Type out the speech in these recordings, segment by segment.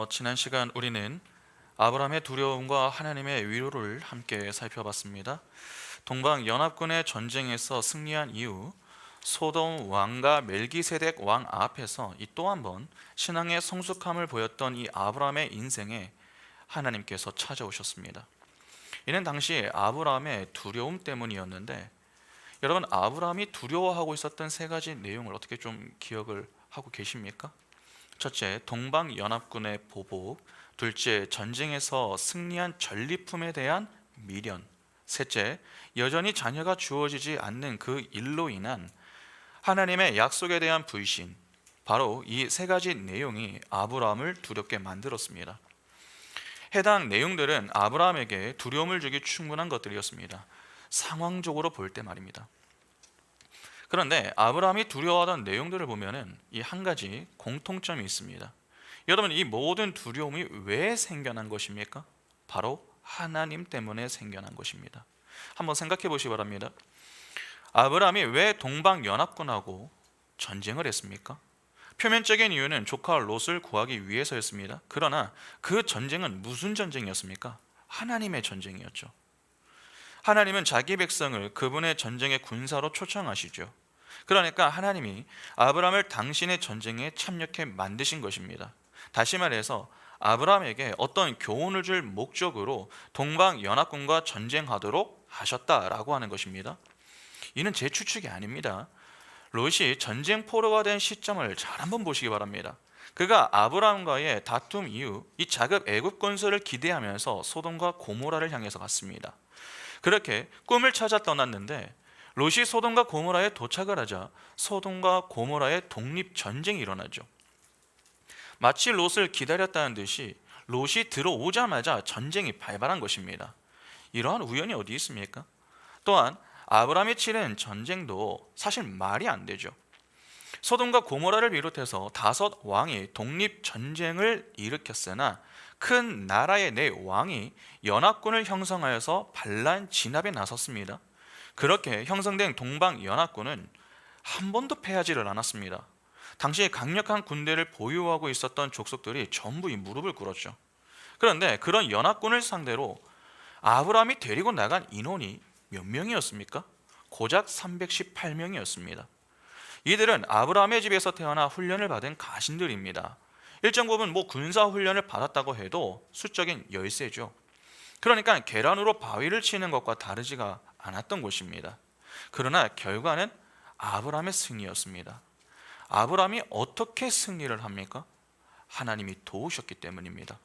지난 시간 우리는 아브라함의 두려움과 하나님의 위로를 함께 살펴봤습니다. 동방 연합군의 전쟁에서 승리한 이후 소돔 왕과 멜기세덱 왕 앞에서 또 한 번 신앙의 성숙함을 보였던 이 아브라함의 인생에 하나님께서 찾아오셨습니다. 이는 당시 아브라함의 두려움 때문이었는데, 여러분, 아브라함이 두려워하고 있었던 세 가지 내용을 어떻게 좀 기억을 하고 계십니까? 첫째, 동방연합군의 보복. 둘째, 전쟁에서 승리한 전리품에 대한 미련. 셋째, 여전히 자녀가 주어지지 않는 그 일로 인한 하나님의 약속에 대한 불신. 바로 이 세 가지 내용이 아브라함을 두렵게 만들었습니다. 해당 내용들은 아브라함에게 두려움을 주기 충분한 것들이었습니다. 상황적으로 볼 때 말입니다. 그런데 아브라함이 두려워하던 내용들을 보면은 이 한 가지 공통점이 있습니다. 여러분, 이 모든 두려움이 왜 생겨난 것입니까? 바로 하나님 때문에 생겨난 것입니다. 한번 생각해 보시기 바랍니다. 아브라함이 왜 동방연합군하고 전쟁을 했습니까? 표면적인 이유는 조카 롯을 구하기 위해서였습니다. 그러나 그 전쟁은 무슨 전쟁이었습니까? 하나님의 전쟁이었죠. 하나님은 자기 백성을 그분의 전쟁의 군사로 초청하시죠. 그러니까 하나님이 아브라함을 당신의 전쟁에 참여케 만드신 것입니다. 다시 말해서 아브라함에게 어떤 교훈을 줄 목적으로 동방연합군과 전쟁하도록 하셨다라고 하는 것입니다. 이는 제 추측이 아닙니다. 롯이 전쟁 포로가 된 시점을 잘 한번 보시기 바랍니다. 그가 아브라함과의 다툼 이후 이 자급 애굽 건설을 기대하면서 소돔과 고모라를 향해서 갔습니다. 그렇게 꿈을 찾아 떠났는데, 롯이 소돔과 고모라에 도착을 하자 소돔과 고모라의 독립 전쟁이 일어나죠. 마치 롯을 기다렸다는 듯이 롯이 들어오자마자 전쟁이 발발한 것입니다. 이러한 우연이 어디 있습니까? 또한 아브라함이 치른 전쟁도 사실 말이 안 되죠. 소돔과 고모라를 비롯해서 5왕이 독립 전쟁을 일으켰으나 큰 나라의 4왕이 연합군을 형성하여서 반란 진압에 나섰습니다. 그렇게 형성된 동방연합군은 한 번도 패하지를 않았습니다. 당시 강력한 군대를 보유하고 있었던 족속들이 전부 이 무릎을 꿇었죠. 그런데 그런 연합군을 상대로 아브라함이 데리고 나간 인원이 몇 명이었습니까? 고작 318명이었습니다. 이들은 아브라함의 집에서 태어나 훈련을 받은 가신들입니다. 일정 부분 군사 훈련을 받았다고 해도 수적인 열세죠. 그러니까 계란으로 바위를 치는 것과 다르지가 않았던 것입니다. 그러나 결과는 아브라함의 승리였습니다. 아브라함이 어떻게 승리를 합니까? 하나님이 도우셨기 때문입니다.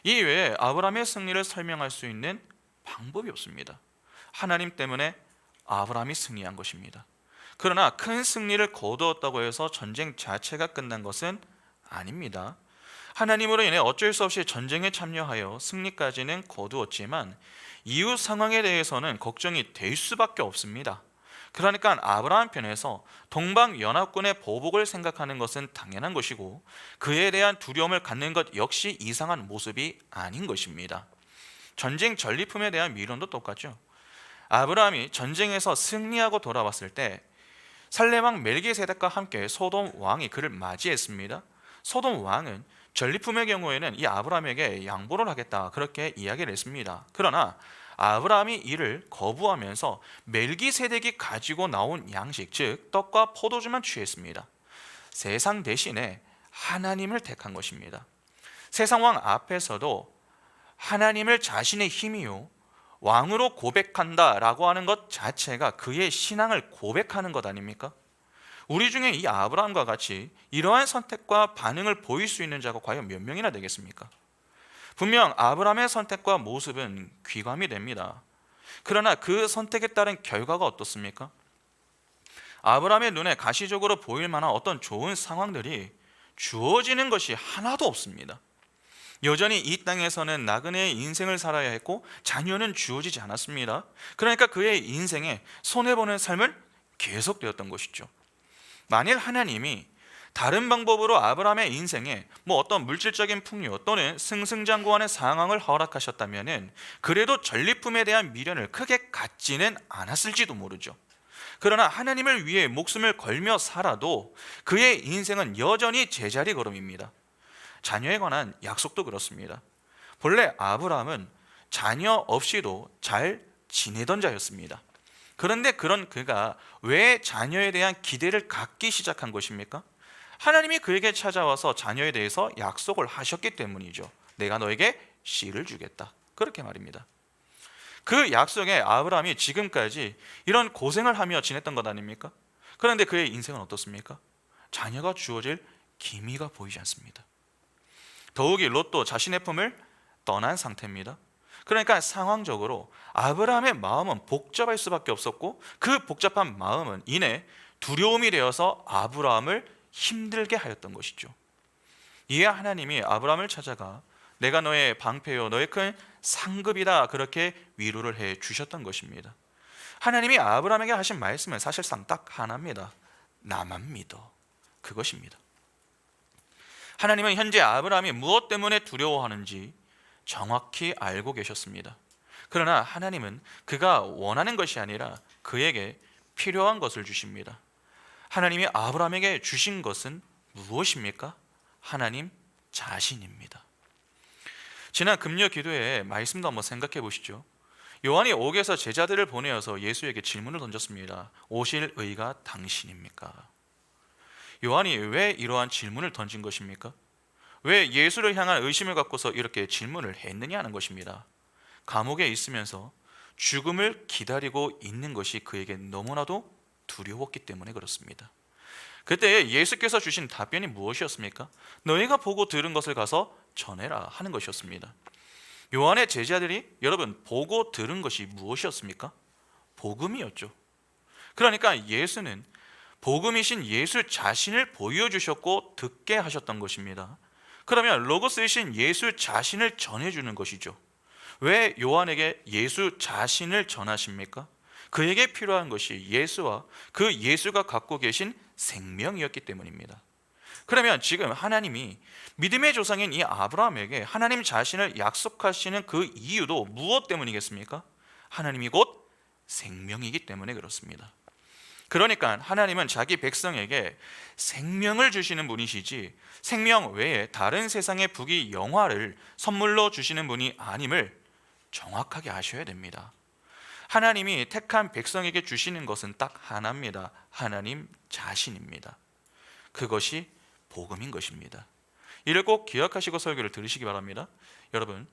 이외에 아브라함의 승리를 설명할 수 있는 방법이 없습니다. 하나님 때문에 아브라함이 승리한 것입니다. 그러나 큰 승리를 거두었다고 해서 전쟁 자체가 끝난 것은 아닙니다. 하나님으로 인해 어쩔 수 없이 전쟁에 참여하여 승리까지는 거두었지만 이후 상황에 대해서는 걱정이 될 수밖에 없습니다. 그러니까 아브라함 편에서 동방연합군의 보복을 생각하는 것은 당연한 것이고, 그에 대한 두려움을 갖는 것 역시 이상한 모습이 아닌 것입니다. 전쟁 전리품에 대한 미련도 똑같죠. 아브라함이 전쟁에서 승리하고 돌아왔을 때 살레왕 멜기세덱과 함께 소돔 왕이 그를 맞이했습니다. 소돔 왕은 전리품의 경우에는 이 아브라함에게 양보를 하겠다, 그렇게 이야기를 했습니다. 그러나 아브라함이 이를 거부하면서 멜기세덱이 가지고 나온 양식, 즉 떡과 포도주만 취했습니다. 세상 대신에 하나님을 택한 것입니다. 세상 왕 앞에서도 하나님을 자신의 힘이요 왕으로 고백한다라고 하는 것 자체가 그의 신앙을 고백하는 것 아닙니까? 우리 중에 이 아브라함과 같이 이러한 선택과 반응을 보일 수 있는 자가 과연 몇 명이나 되겠습니까? 분명 아브라함의 선택과 모습은 귀감이 됩니다. 그러나 그 선택에 따른 결과가 어떻습니까? 아브라함의 눈에 가시적으로 보일 만한 어떤 좋은 상황들이 주어지는 것이 하나도 없습니다. 여전히 이 땅에서는 나그네의 인생을 살아야 했고 자녀는 주어지지 않았습니다. 그러니까 그의 인생에 손해보는 삶은 계속되었던 것이죠. 만일 하나님이 다른 방법으로 아브라함의 인생에 어떤 물질적인 풍요 또는 승승장구하는 상황을 허락하셨다면 그래도 전리품에 대한 미련을 크게 갖지는 않았을지도 모르죠. 그러나 하나님을 위해 목숨을 걸며 살아도 그의 인생은 여전히 제자리 걸음입니다. 자녀에 관한 약속도 그렇습니다. 본래 아브라함은 자녀 없이도 잘 지내던 자였습니다. 그런데 그런 그가 왜 자녀에 대한 기대를 갖기 시작한 것입니까? 하나님이 그에게 찾아와서 자녀에 대해서 약속을 하셨기 때문이죠. 내가 너에게 씨를 주겠다, 그렇게 말입니다. 그 약속에 아브라함이 지금까지 이런 고생을 하며 지냈던 것 아닙니까? 그런데 그의 인생은 어떻습니까? 자녀가 주어질 기미가 보이지 않습니다. 더욱이 롯도 자신의 품을 떠난 상태입니다. 그러니까 상황적으로 아브라함의 마음은 복잡할 수밖에 없었고, 그 복잡한 마음은 이내 두려움이 되어서 아브라함을 힘들게 하였던 것이죠. 이에 하나님이 아브라함을 찾아가 내가 너의 방패요 너의 큰 상급이다, 그렇게 위로를 해 주셨던 것입니다. 하나님이 아브라함에게 하신 말씀은 사실상 딱 하나입니다. 나만 믿어, 그것입니다. 하나님은 현재 아브라함이 무엇 때문에 두려워하는지 정확히 알고 계셨습니다. 그러나 하나님은 그가 원하는 것이 아니라 그에게 필요한 것을 주십니다. 하나님이 아브라함에게 주신 것은 무엇입니까? 하나님 자신입니다. 지난 금요 기도의 말씀도 한번 생각해 보시죠. 요한이 옥에서 제자들을 보내어서 예수에게 질문을 던졌습니다. 오실 의가 당신입니까? 요한이 왜 이러한 질문을 던진 것입니까? 왜 예수를 향한 의심을 갖고서 이렇게 질문을 했느냐 하는 것입니다. 감옥에 있으면서 죽음을 기다리고 있는 것이 그에게 너무나도 두려웠기 때문에 그렇습니다. 그때 예수께서 주신 답변이 무엇이었습니까? 너희가 보고 들은 것을 가서 전해라 하는 것이었습니다. 요한의 제자들이 여러분 보고 들은 것이 무엇이었습니까? 복음이었죠. 그러니까 예수는 복음이신 예수 자신을 보여주셨고 듣게 하셨던 것입니다. 그러면 로고스이신 예수 자신을 전해주는 것이죠. 왜 요한에게 예수 자신을 전하십니까? 그에게 필요한 것이 예수와 그 예수가 갖고 계신 생명이었기 때문입니다. 그러면 지금 하나님이 믿음의 조상인 이 아브라함에게 하나님 자신을 약속하시는 그 이유도 무엇 때문이겠습니까? 하나님이 곧 생명이기 때문에 그렇습니다. 그러니까 하나님은 자기 백성에게 생명을 주시는 분이시지 생명 외에 다른 세상의 부귀 영화를 선물로 주시는 분이 아님을 정확하게 아셔야 됩니다. 하나님이 택한 백성에게 주시는 것은 딱 하나입니다. 하나님 자신입니다. 그것이 복음인 것입니다. 이를 꼭 기억하시고 설교를 들으시기 바랍니다. 여러분,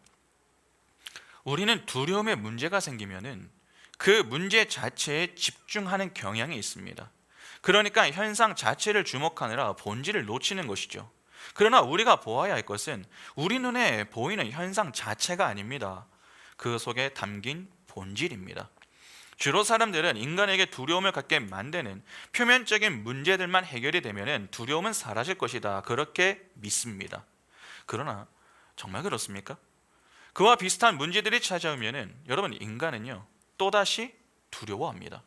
우리는 두려움의 문제가 생기면은 그 문제 자체에 집중하는 경향이 있습니다. 그러니까 현상 자체를 주목하느라 본질을 놓치는 것이죠. 그러나 우리가 보아야 할 것은 우리 눈에 보이는 현상 자체가 아닙니다. 그 속에 담긴 본질입니다. 주로 사람들은 인간에게 두려움을 갖게 만드는 표면적인 문제들만 해결이 되면 두려움은 사라질 것이다, 그렇게 믿습니다. 그러나 정말 그렇습니까? 그와 비슷한 문제들이 찾아오면 여러분 인간은요 또다시 두려워합니다.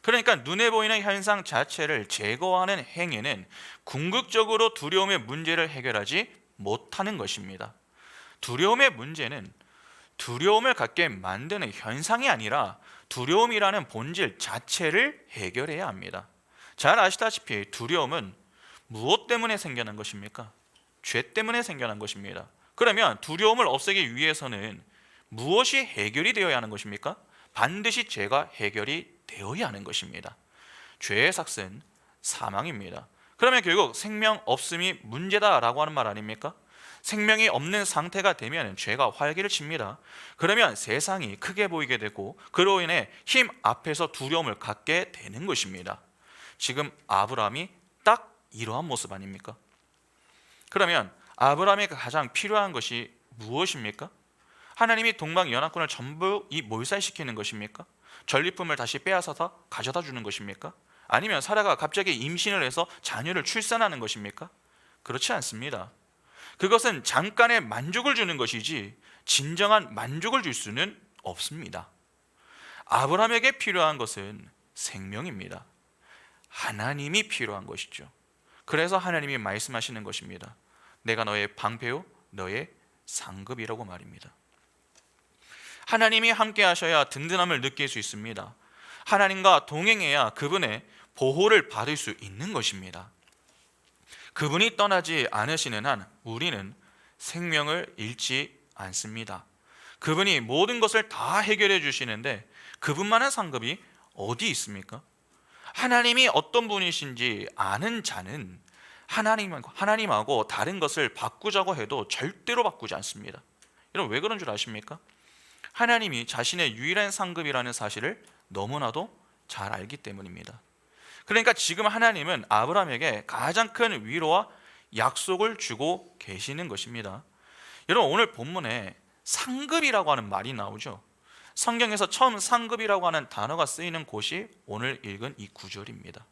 그러니까 눈에 보이는 현상 자체를 제거하는 행위는 궁극적으로 두려움의 문제를 해결하지 못하는 것입니다. 두려움의 문제는 두려움을 갖게 만드는 현상이 아니라 두려움이라는 본질 자체를 해결해야 합니다. 잘 아시다시피 두려움은 무엇 때문에 생겨난 것입니까? 죄 때문에 생겨난 것입니다. 그러면 두려움을 없애기 위해서는 무엇이 해결이 되어야 하는 것입니까? 반드시 죄가 해결이 되어야 하는 것입니다. 죄의 삭은 사망입니다. 그러면 결국 생명 없음이 문제다라고 하는 말 아닙니까? 생명이 없는 상태가 되면 죄가 활기를 칩니다. 그러면 세상이 크게 보이게 되고 그로 인해 힘 앞에서 두려움을 갖게 되는 것입니다. 지금 아브라함이 딱 이러한 모습 아닙니까? 그러면 아브라함에게 가장 필요한 것이 무엇입니까? 하나님이 동방 연합군을 전부 몰살시키는 것입니까? 전리품을 다시 빼앗아서 가져다 주는 것입니까? 아니면 사라가 갑자기 임신을 해서 자녀를 출산하는 것입니까? 그렇지 않습니다. 그것은 잠깐의 만족을 주는 것이지 진정한 만족을 줄 수는 없습니다. 아브라함에게 필요한 것은 생명입니다. 하나님이 필요한 것이죠. 그래서 하나님이 말씀하시는 것입니다. 내가 너의 방패요 너의 상급이라고 말입니다. 하나님이 함께 하셔야 든든함을 느낄 수 있습니다. 하나님과 동행해야 그분의 보호를 받을 수 있는 것입니다. 그분이 떠나지 않으시는 한 우리는 생명을 잃지 않습니다. 그분이 모든 것을 다 해결해 주시는데 그분만한 상급이 어디 있습니까? 하나님이 어떤 분이신지 아는 자는 하나님하고 다른 것을 바꾸자고 해도 절대로 바꾸지 않습니다. 여러분, 왜 그런 줄 아십니까? 하나님이 자신의 유일한 상급이라는 사실을 너무나도 잘 알기 때문입니다. 그러니까 지금 하나님은 아브라함에게 가장 큰 위로와 약속을 주고 계시는 것입니다. 여러분, 오늘 본문에 상급이라고 하는 말이 나오죠. 성경에서 처음 상급이라고 하는 단어가 쓰이는 곳이 오늘 읽은 이 구절입니다.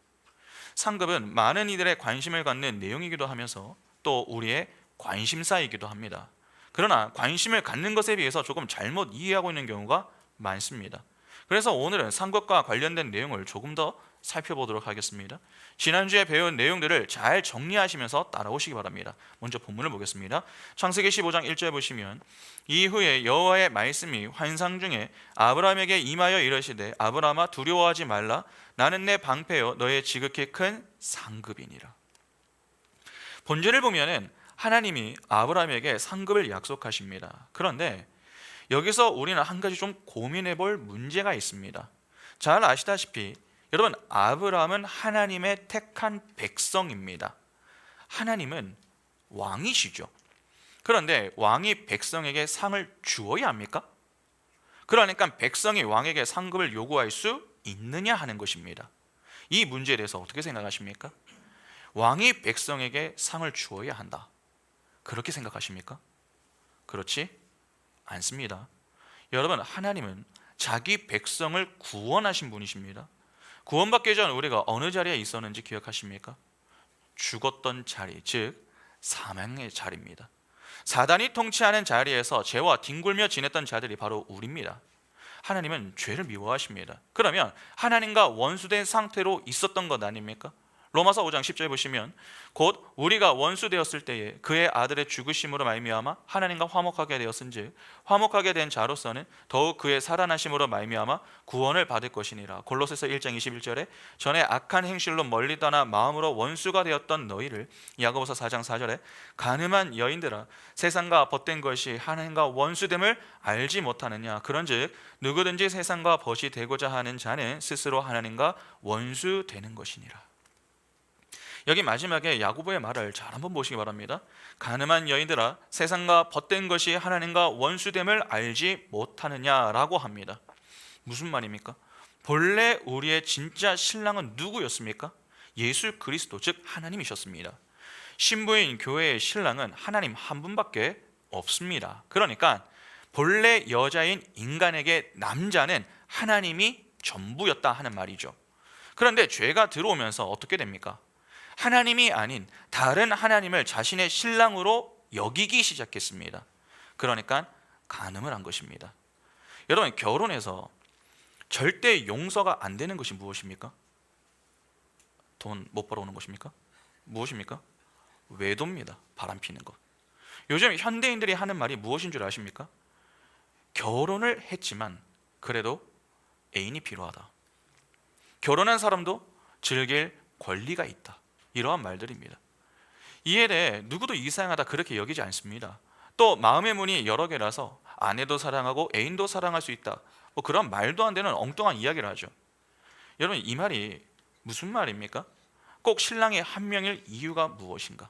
상급은 많은 이들의 관심을 갖는 내용이기도 하면서 또 우리의 관심사이기도 합니다. 그러나 관심을 갖는 것에 비해서 조금 잘못 이해하고 있는 경우가 많습니다. 그래서 오늘은 상급과 관련된 내용을 조금 더 살펴보도록 하겠습니다. 지난주에 배운 내용들을 잘 정리하시면서 따라오시기 바랍니다. 먼저 본문을 보겠습니다. 창세기 15장 1절 보시면, 이후에 여호와의 말씀이 환상 중에 아브라함에게 임하여 이르시되 아브라함아 두려워하지 말라. 나는 내 방패요 너의 지극히 큰 상급이니라. 본절을 보면은 하나님이 아브라함에게 상급을 약속하십니다. 그런데 여기서 우리는 한 가지 좀 고민해 볼 문제가 있습니다. 잘 아시다시피 여러분, 아브라함은 하나님의 택한 백성입니다. 하나님은 왕이시죠. 그런데 왕이 백성에게 상을 주어야 합니까? 그러니까 백성이 왕에게 상급을 요구할 수 있느냐 하는 것입니다. 이 문제에 대해서 어떻게 생각하십니까? 왕이 백성에게 상을 주어야 한다, 그렇게 생각하십니까? 그렇지 않습니다. 여러분, 하나님은 자기 백성을 구원하신 분이십니다. 구원받기 전 우리가 어느 자리에 있었는지 기억하십니까? 죽었던 자리, 즉 사망의 자리입니다. 사단이 통치하는 자리에서 죄와 뒹굴며 지냈던 자들이 바로 우리입니다. 하나님은 죄를 미워하십니다. 그러면 하나님과 원수된 상태로 있었던 것 아닙니까? 로마서 5장 10절 보시면, 곧 우리가 원수 되었을 때에 그의 아들의 죽으심으로 말미암아 하나님과 화목하게 되었은즉 화목하게 된 자로서는 더욱 그의 살아나심으로 말미암아 구원을 받을 것이니라. 골로새서 1장 21절에 전에 악한 행실로 멀리 떠나 마음으로 원수가 되었던 너희를, 야고보서 4장 4절에 간음한 여인들아 세상과 벗된 것이 하나님과 원수됨을 알지 못하느냐. 그런즉 누구든지 세상과 벗이 되고자 하는 자는 스스로 하나님과 원수 되는 것이니라. 여기 마지막에 야고보의 말을 잘 한번 보시기 바랍니다. 간음한 여인들아 세상과 벗된 것이 하나님과 원수됨을 알지 못하느냐라고 합니다. 무슨 말입니까? 본래 우리의 진짜 신랑은 누구였습니까? 예수 그리스도, 즉 하나님이셨습니다. 신부인 교회의 신랑은 하나님 한 분밖에 없습니다. 그러니까 본래 여자인 인간에게 남자는 하나님이 전부였다 하는 말이죠. 그런데 죄가 들어오면서 어떻게 됩니까? 하나님이 아닌 다른 하나님을 자신의 신랑으로 여기기 시작했습니다. 그러니까 간음을 한 것입니다. 여러분, 결혼해서 절대 용서가 안 되는 것이 무엇입니까? 돈 못 벌어오는 것입니까? 무엇입니까? 외도입니다. 바람 피는 것. 요즘 현대인들이 하는 말이 무엇인 줄 아십니까? 결혼을 했지만 그래도 애인이 필요하다. 결혼한 사람도 즐길 권리가 있다. 이러한 말들입니다. 이에 대해 누구도 이상하다 그렇게 여기지 않습니다. 또 마음의 문이 여러 개라서 아내도 사랑하고 애인도 사랑할 수 있다, 뭐 그런 말도 안 되는 엉뚱한 이야기를 하죠. 여러분, 이 말이 무슨 말입니까? 꼭 신랑이 한 명일 이유가 무엇인가?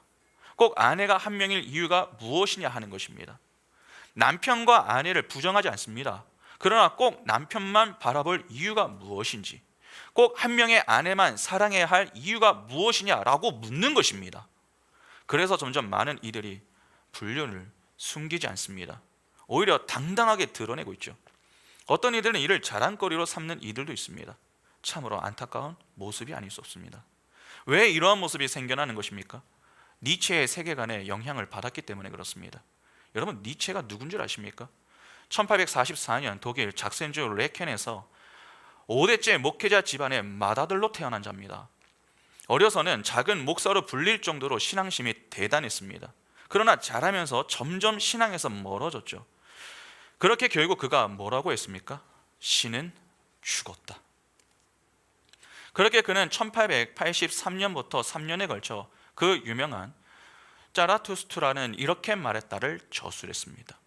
꼭 아내가 한 명일 이유가 무엇이냐 하는 것입니다. 남편과 아내를 부정하지 않습니다. 그러나 꼭 남편만 바라볼 이유가 무엇인지, 꼭 한 명의 아내만 사랑해야 할 이유가 무엇이냐라고 묻는 것입니다. 그래서 점점 많은 이들이 불륜을 숨기지 않습니다. 오히려 당당하게 드러내고 있죠. 어떤 이들은 이를 자랑거리로 삼는 이들도 있습니다. 참으로 안타까운 모습이 아닐 수 없습니다. 왜 이러한 모습이 생겨나는 것입니까? 니체의 세계관에 영향을 받았기 때문에 그렇습니다. 여러분, 니체가 누군 줄 아십니까? 1844년 독일 작센주 레켄에서 5대째 목회자 집안의 맏아들로 태어난 자입니다. 어려서는 작은 목사로 불릴 정도로 신앙심이 대단했습니다. 그러나 자라면서 점점 신앙에서 멀어졌죠. 그렇게 결국 그가 뭐라고 했습니까? 신은 죽었다. 그렇게 그는 1883년부터 3년에 걸쳐 그 유명한 짜라투스트라는 이렇게 말했다를 저술했습니다.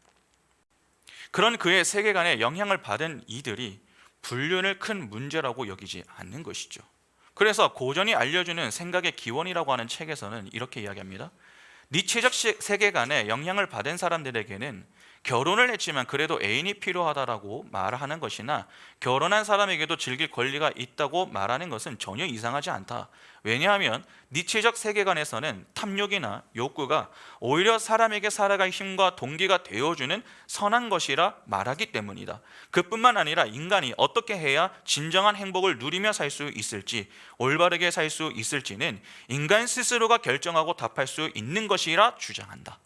그런 그의 세계관에 영향을 받은 이들이 불륜을 큰 문제라고 여기지 않는 것이죠. 그래서 고전이 알려주는 생각의 기원이라고 하는 책에서는 이렇게 이야기합니다. 니체적 세계관에 영향을 받은 사람들에게는 결혼을 했지만 그래도 애인이 필요하다라고 말하는 것이나 결혼한 사람에게도 즐길 권리가 있다고 말하는 것은 전혀 이상하지 않다. 왜냐하면 니체적 세계관에서는 탐욕이나 욕구가 오히려 사람에게 살아갈 힘과 동기가 되어주는 선한 것이라 말하기 때문이다. 그뿐만 아니라 인간이 어떻게 해야 진정한 행복을 누리며 살 수 있을지, 올바르게 살 수 있을지는 인간 스스로가 결정하고 답할 수 있는 것이라 주장한다.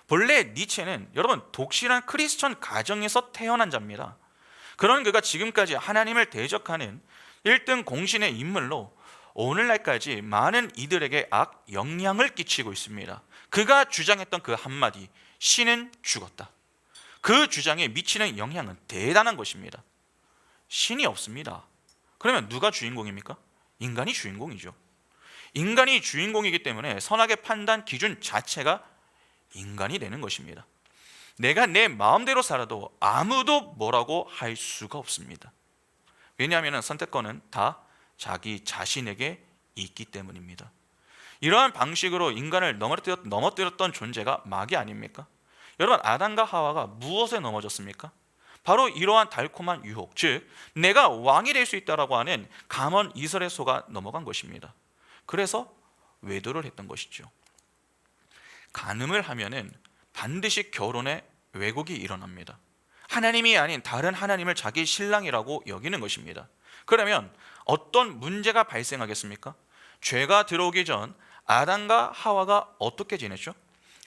본래 니체는 여러분 독실한 크리스천 가정에서 태어난 자입니다. 그런 그가 지금까지 하나님을 대적하는 1등 공신의 인물로 오늘날까지 많은 이들에게 악 영향을 끼치고 있습니다. 그가 주장했던 그 한마디, 신은 죽었다. 그 주장에 미치는 영향은 대단한 것입니다. 신이 없습니다. 그러면 누가 주인공입니까? 인간이 주인공이죠. 인간이 주인공이기 때문에 선악의 판단 기준 자체가 인간이 되는 것입니다. 내가 내 마음대로 살아도 아무도 뭐라고 할 수가 없습니다. 왜냐하면 선택권은 다 자기 자신에게 있기 때문입니다. 이러한 방식으로 인간을 넘어뜨렸던 존재가 마귀 아닙니까? 여러분, 아담과 하와가 무엇에 넘어졌습니까? 바로 이러한 달콤한 유혹, 즉 내가 왕이 될 수 있다라고 하는 감언 이설에 속아 넘어간 것입니다. 그래서 외도를 했던 것이죠. 간음을 하면은 반드시 결혼에 왜곡이 일어납니다. 하나님이 아닌 다른 하나님을 자기 신랑이라고 여기는 것입니다. 그러면 어떤 문제가 발생하겠습니까? 죄가 들어오기 전 아담과 하와가 어떻게 지냈죠?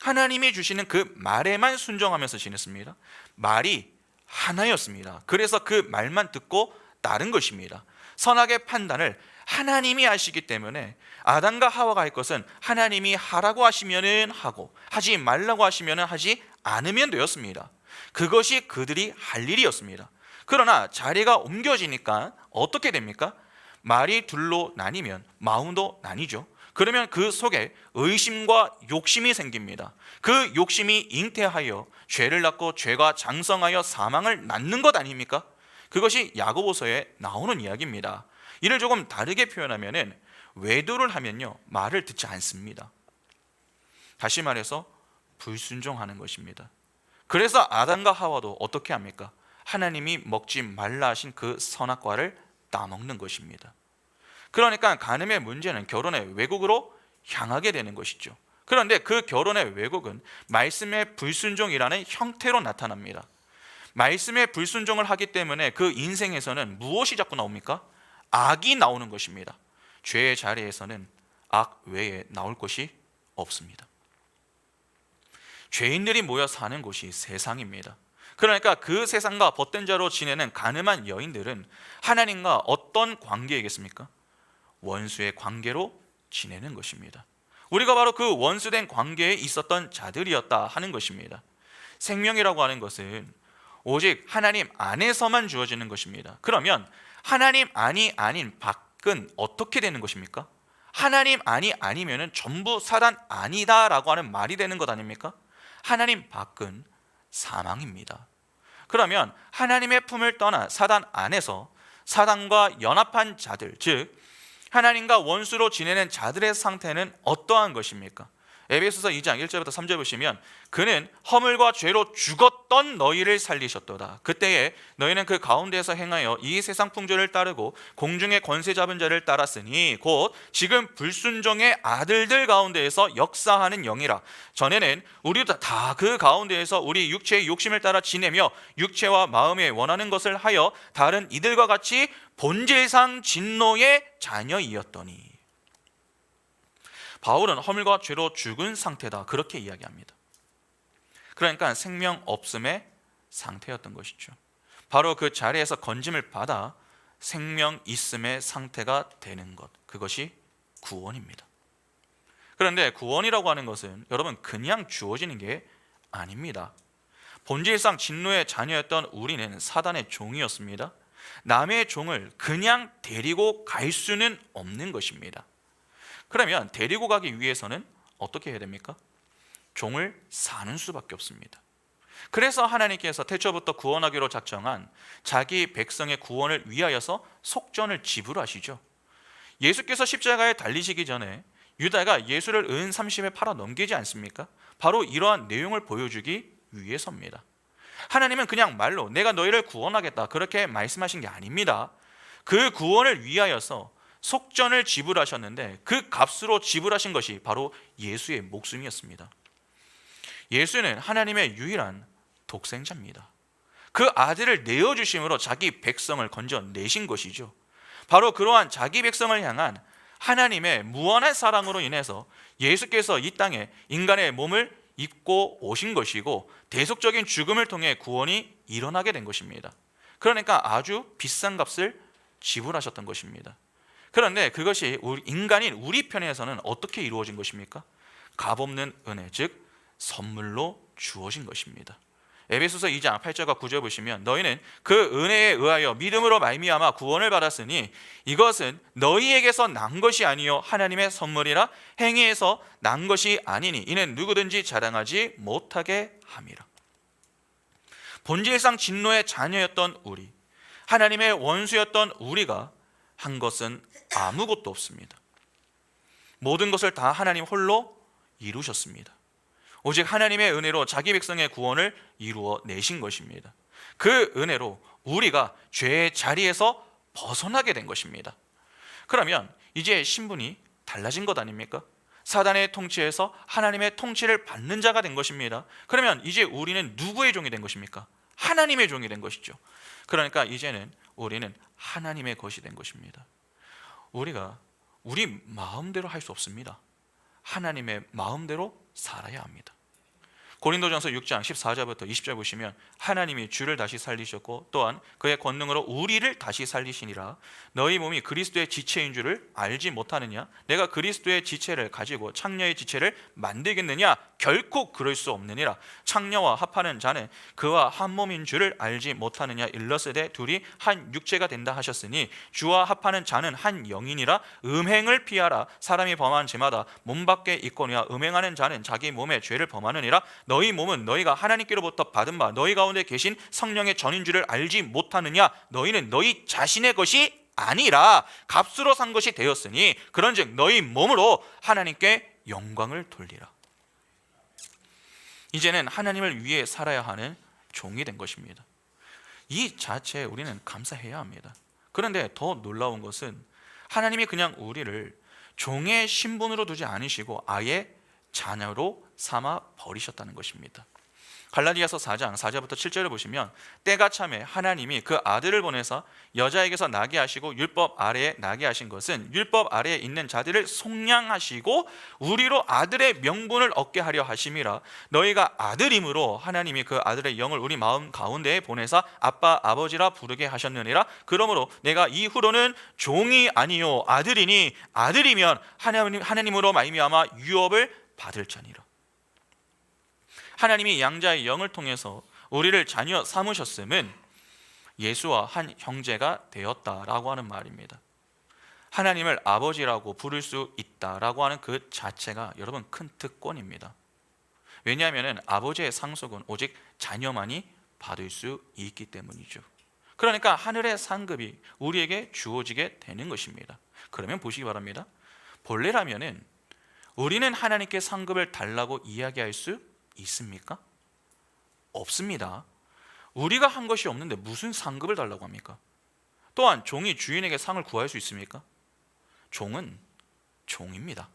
하나님이 주시는 그 말에만 순종하면서 지냈습니다. 말이 하나였습니다. 그래서 그 말만 듣고 따른 것입니다. 선악의 판단을 하나님이 하시기 때문에 아담과 하와가 할 것은 하나님이 하라고 하시면은 하고 하지 말라고 하시면은 하지 않으면 되었습니다. 그것이 그들이 할 일이었습니다. 그러나 자리가 옮겨지니까 어떻게 됩니까? 말이 둘로 나뉘면 마음도 나뉘죠. 그러면 그 속에 의심과 욕심이 생깁니다. 그 욕심이 잉태하여 죄를 낳고 죄가 장성하여 사망을 낳는 것 아닙니까? 그것이 야고보서에 나오는 이야기입니다. 이를 조금 다르게 표현하면은 외도를 하면요 말을 듣지 않습니다. 다시 말해서 불순종하는 것입니다. 그래서 아담과 하와도 어떻게 합니까? 하나님이 먹지 말라 하신 그 선악과를 따먹는 것입니다. 그러니까 간음의 문제는 결혼의 왜곡으로 향하게 되는 것이죠. 그런데 그 결혼의 왜곡은 말씀의 불순종이라는 형태로 나타납니다. 말씀의 불순종을 하기 때문에 그 인생에서는 무엇이 자꾸 나옵니까? 악이 나오는 것입니다. 죄의 자리에서는 악 외에 나올 것이 없습니다. 죄인들이 모여 사는 곳이 세상입니다. 그러니까 그 세상과 벗된 자로 지내는 가늠한 여인들은 하나님과 어떤 관계이겠습니까? 원수의 관계로 지내는 것입니다. 우리가 바로 그 원수된 관계에 있었던 자들이었다 하는 것입니다. 생명이라고 하는 것은 오직 하나님 안에서만 주어지는 것입니다. 그러면 하나님 안이 아닌 밖은 어떻게 되는 것입니까? 하나님 안이 아니면 전부 사단 아니다라고 하는 말이 되는 것 아닙니까? 하나님 밖은 사망입니다. 그러면 하나님의 품을 떠나 사단 안에서 사단과 연합한 자들, 즉 하나님과 원수로 지내는 자들의 상태는 어떠한 것입니까? 에베소서 2장 1절부터 3절 보시면 그는 허물과 죄로 죽었던 너희를 살리셨도다. 그때에 너희는 그 가운데에서 행하여 이 세상 풍조를 따르고 공중의 권세 잡은 자를 따랐으니 곧 지금 불순종의 아들들 가운데에서 역사하는 영이라. 전에는 우리도 다 그 가운데에서 우리 육체의 욕심을 따라 지내며 육체와 마음에 원하는 것을 하여 다른 이들과 같이 본질상 진노의 자녀이었더니. 바울은 허물과 죄로 죽은 상태다 그렇게 이야기합니다. 그러니까 생명 없음의 상태였던 것이죠. 바로 그 자리에서 건짐을 받아 생명 있음의 상태가 되는 것, 그것이 구원입니다. 그런데 구원이라고 하는 것은 여러분 그냥 주어지는 게 아닙니다. 본질상 진노의 자녀였던 우리는 사단의 종이었습니다. 남의 종을 그냥 데리고 갈 수는 없는 것입니다. 그러면 데리고 가기 위해서는 어떻게 해야 됩니까? 종을 사는 수밖에 없습니다. 그래서 하나님께서 태초부터 구원하기로 작정한 자기 백성의 구원을 위하여서 속전을 지불하시죠. 예수께서 십자가에 달리시기 전에 유다가 예수를 은 30에 팔아 넘기지 않습니까? 바로 이러한 내용을 보여주기 위해서입니다. 하나님은 그냥 말로 내가 너희를 구원하겠다 그렇게 말씀하신 게 아닙니다. 그 구원을 위하여서 속전을 지불하셨는데 그 값으로 지불하신 것이 바로 예수의 목숨이었습니다. 예수는 하나님의 유일한 독생자입니다. 그 아들을 내어주심으로 자기 백성을 건져내신 것이죠. 바로 그러한 자기 백성을 향한 하나님의 무한한 사랑으로 인해서 예수께서 이 땅에 인간의 몸을 입고 오신 것이고 대속적인 죽음을 통해 구원이 일어나게 된 것입니다. 그러니까 아주 비싼 값을 지불하셨던 것입니다. 그런데 그것이 인간인 우리 편에서는 어떻게 이루어진 것입니까? 값없는 은혜, 즉 선물로 주어진 것입니다. 에베소서 2장 8절과 9절 보시면 너희는 그 은혜에 의하여 믿음으로 말미암아 구원을 받았으니 이것은 너희에게서 난 것이 아니요 하나님의 선물이라 행위에서 난 것이 아니니 이는 누구든지 자랑하지 못하게 함이라. 본질상 진노의 자녀였던 우리, 하나님의 원수였던 우리가 한 것은 아무것도 없습니다. 모든 것을 다 하나님 홀로 이루셨습니다. 오직 하나님의 은혜로 자기 백성의 구원을 이루어 내신 것입니다. 그 은혜로 우리가 죄의 자리에서 벗어나게 된 것입니다. 그러면 이제 신분이 달라진 것 아닙니까? 사단의 통치에서 하나님의 통치를 받는 자가 된 것입니다. 그러면 이제 우리는 누구의 종이 된 것입니까? 하나님의 종이 된 것이죠. 그러니까 이제는 우리는 하나님의 것이 된 것입니다. 우리가 우리 마음대로 할 수 없습니다. 하나님의 마음대로 살아야 합니다. 고린도전서 6장 14절부터 20절 보시면 하나님이 주를 다시 살리셨고 또한 그의 권능으로 우리를 다시 살리시니라. 너희 몸이 그리스도의 지체인 줄을 알지 못하느냐? 내가 그리스도의 지체를 가지고 창녀의 지체를 만들겠느냐? 결코 그럴 수 없느니라. 창녀와 합하는 자는 그와 한 몸인 줄을 알지 못하느냐? 일러스되 둘이 한 육체가 된다 하셨으니 주와 합하는 자는 한 영이니라. 음행을 피하라. 사람이 범한 죄마다 몸 밖에 있거니와 음행하는 자는 자기 몸에 죄를 범하느니라. 너희 몸은 너희가 하나님께로부터 받은 바 너희 가운데 계신 성령의 전인 줄을 알지 못하느냐? 너희는 너희 자신의 것이 아니라 값으로 산 것이 되었으니 그런즉 너희 몸으로 하나님께 영광을 돌리라. 이제는 하나님을 위해 살아야 하는 종이 된 것입니다. 이 자체에 우리는 감사해야 합니다. 그런데 더 놀라운 것은 하나님이 그냥 우리를 종의 신분으로 두지 않으시고 아예 자녀로 삼아 버리셨다는 것입니다. 갈라디아서 4장 4절부터 7절을 보시면 때가 참에 하나님이 그 아들을 보내사 여자에게서 나게 하시고 율법 아래에 나게 하신 것은 율법 아래에 있는 자들을 속량하시고 우리로 아들의 명분을 얻게 하려 하심이라. 너희가 아들임으로 하나님이 그 아들의 영을 우리 마음 가운데에 보내사 아빠 아버지라 부르게 하셨느니라. 그러므로 내가 이후로는 종이 아니요 아들이니 아들이면 하나님으로 말미암아 유업을 받을 자니라. 하나님이 양자의 영을 통해서 우리를 자녀 삼으셨음은 예수와 한 형제가 되었다라고 하는 말입니다. 하나님을 아버지라고 부를 수 있다라고 하는 그 자체가 여러분 큰 특권입니다. 왜냐하면 아버지의 상속은 오직 자녀만이 받을 수 있기 때문이죠. 그러니까 하늘의 상급이 우리에게 주어지게 되는 것입니다. 그러면 보시기 바랍니다. 본래라면은 우리는 하나님께 상급을 달라고 이야기할 수 있습니까? 없습니다. 우리가 한 것이 없는데 무슨 상급을 달라고 합니까? 또한 종이 주인에게 상을 구할 수 있습니까? 종은 종입니다.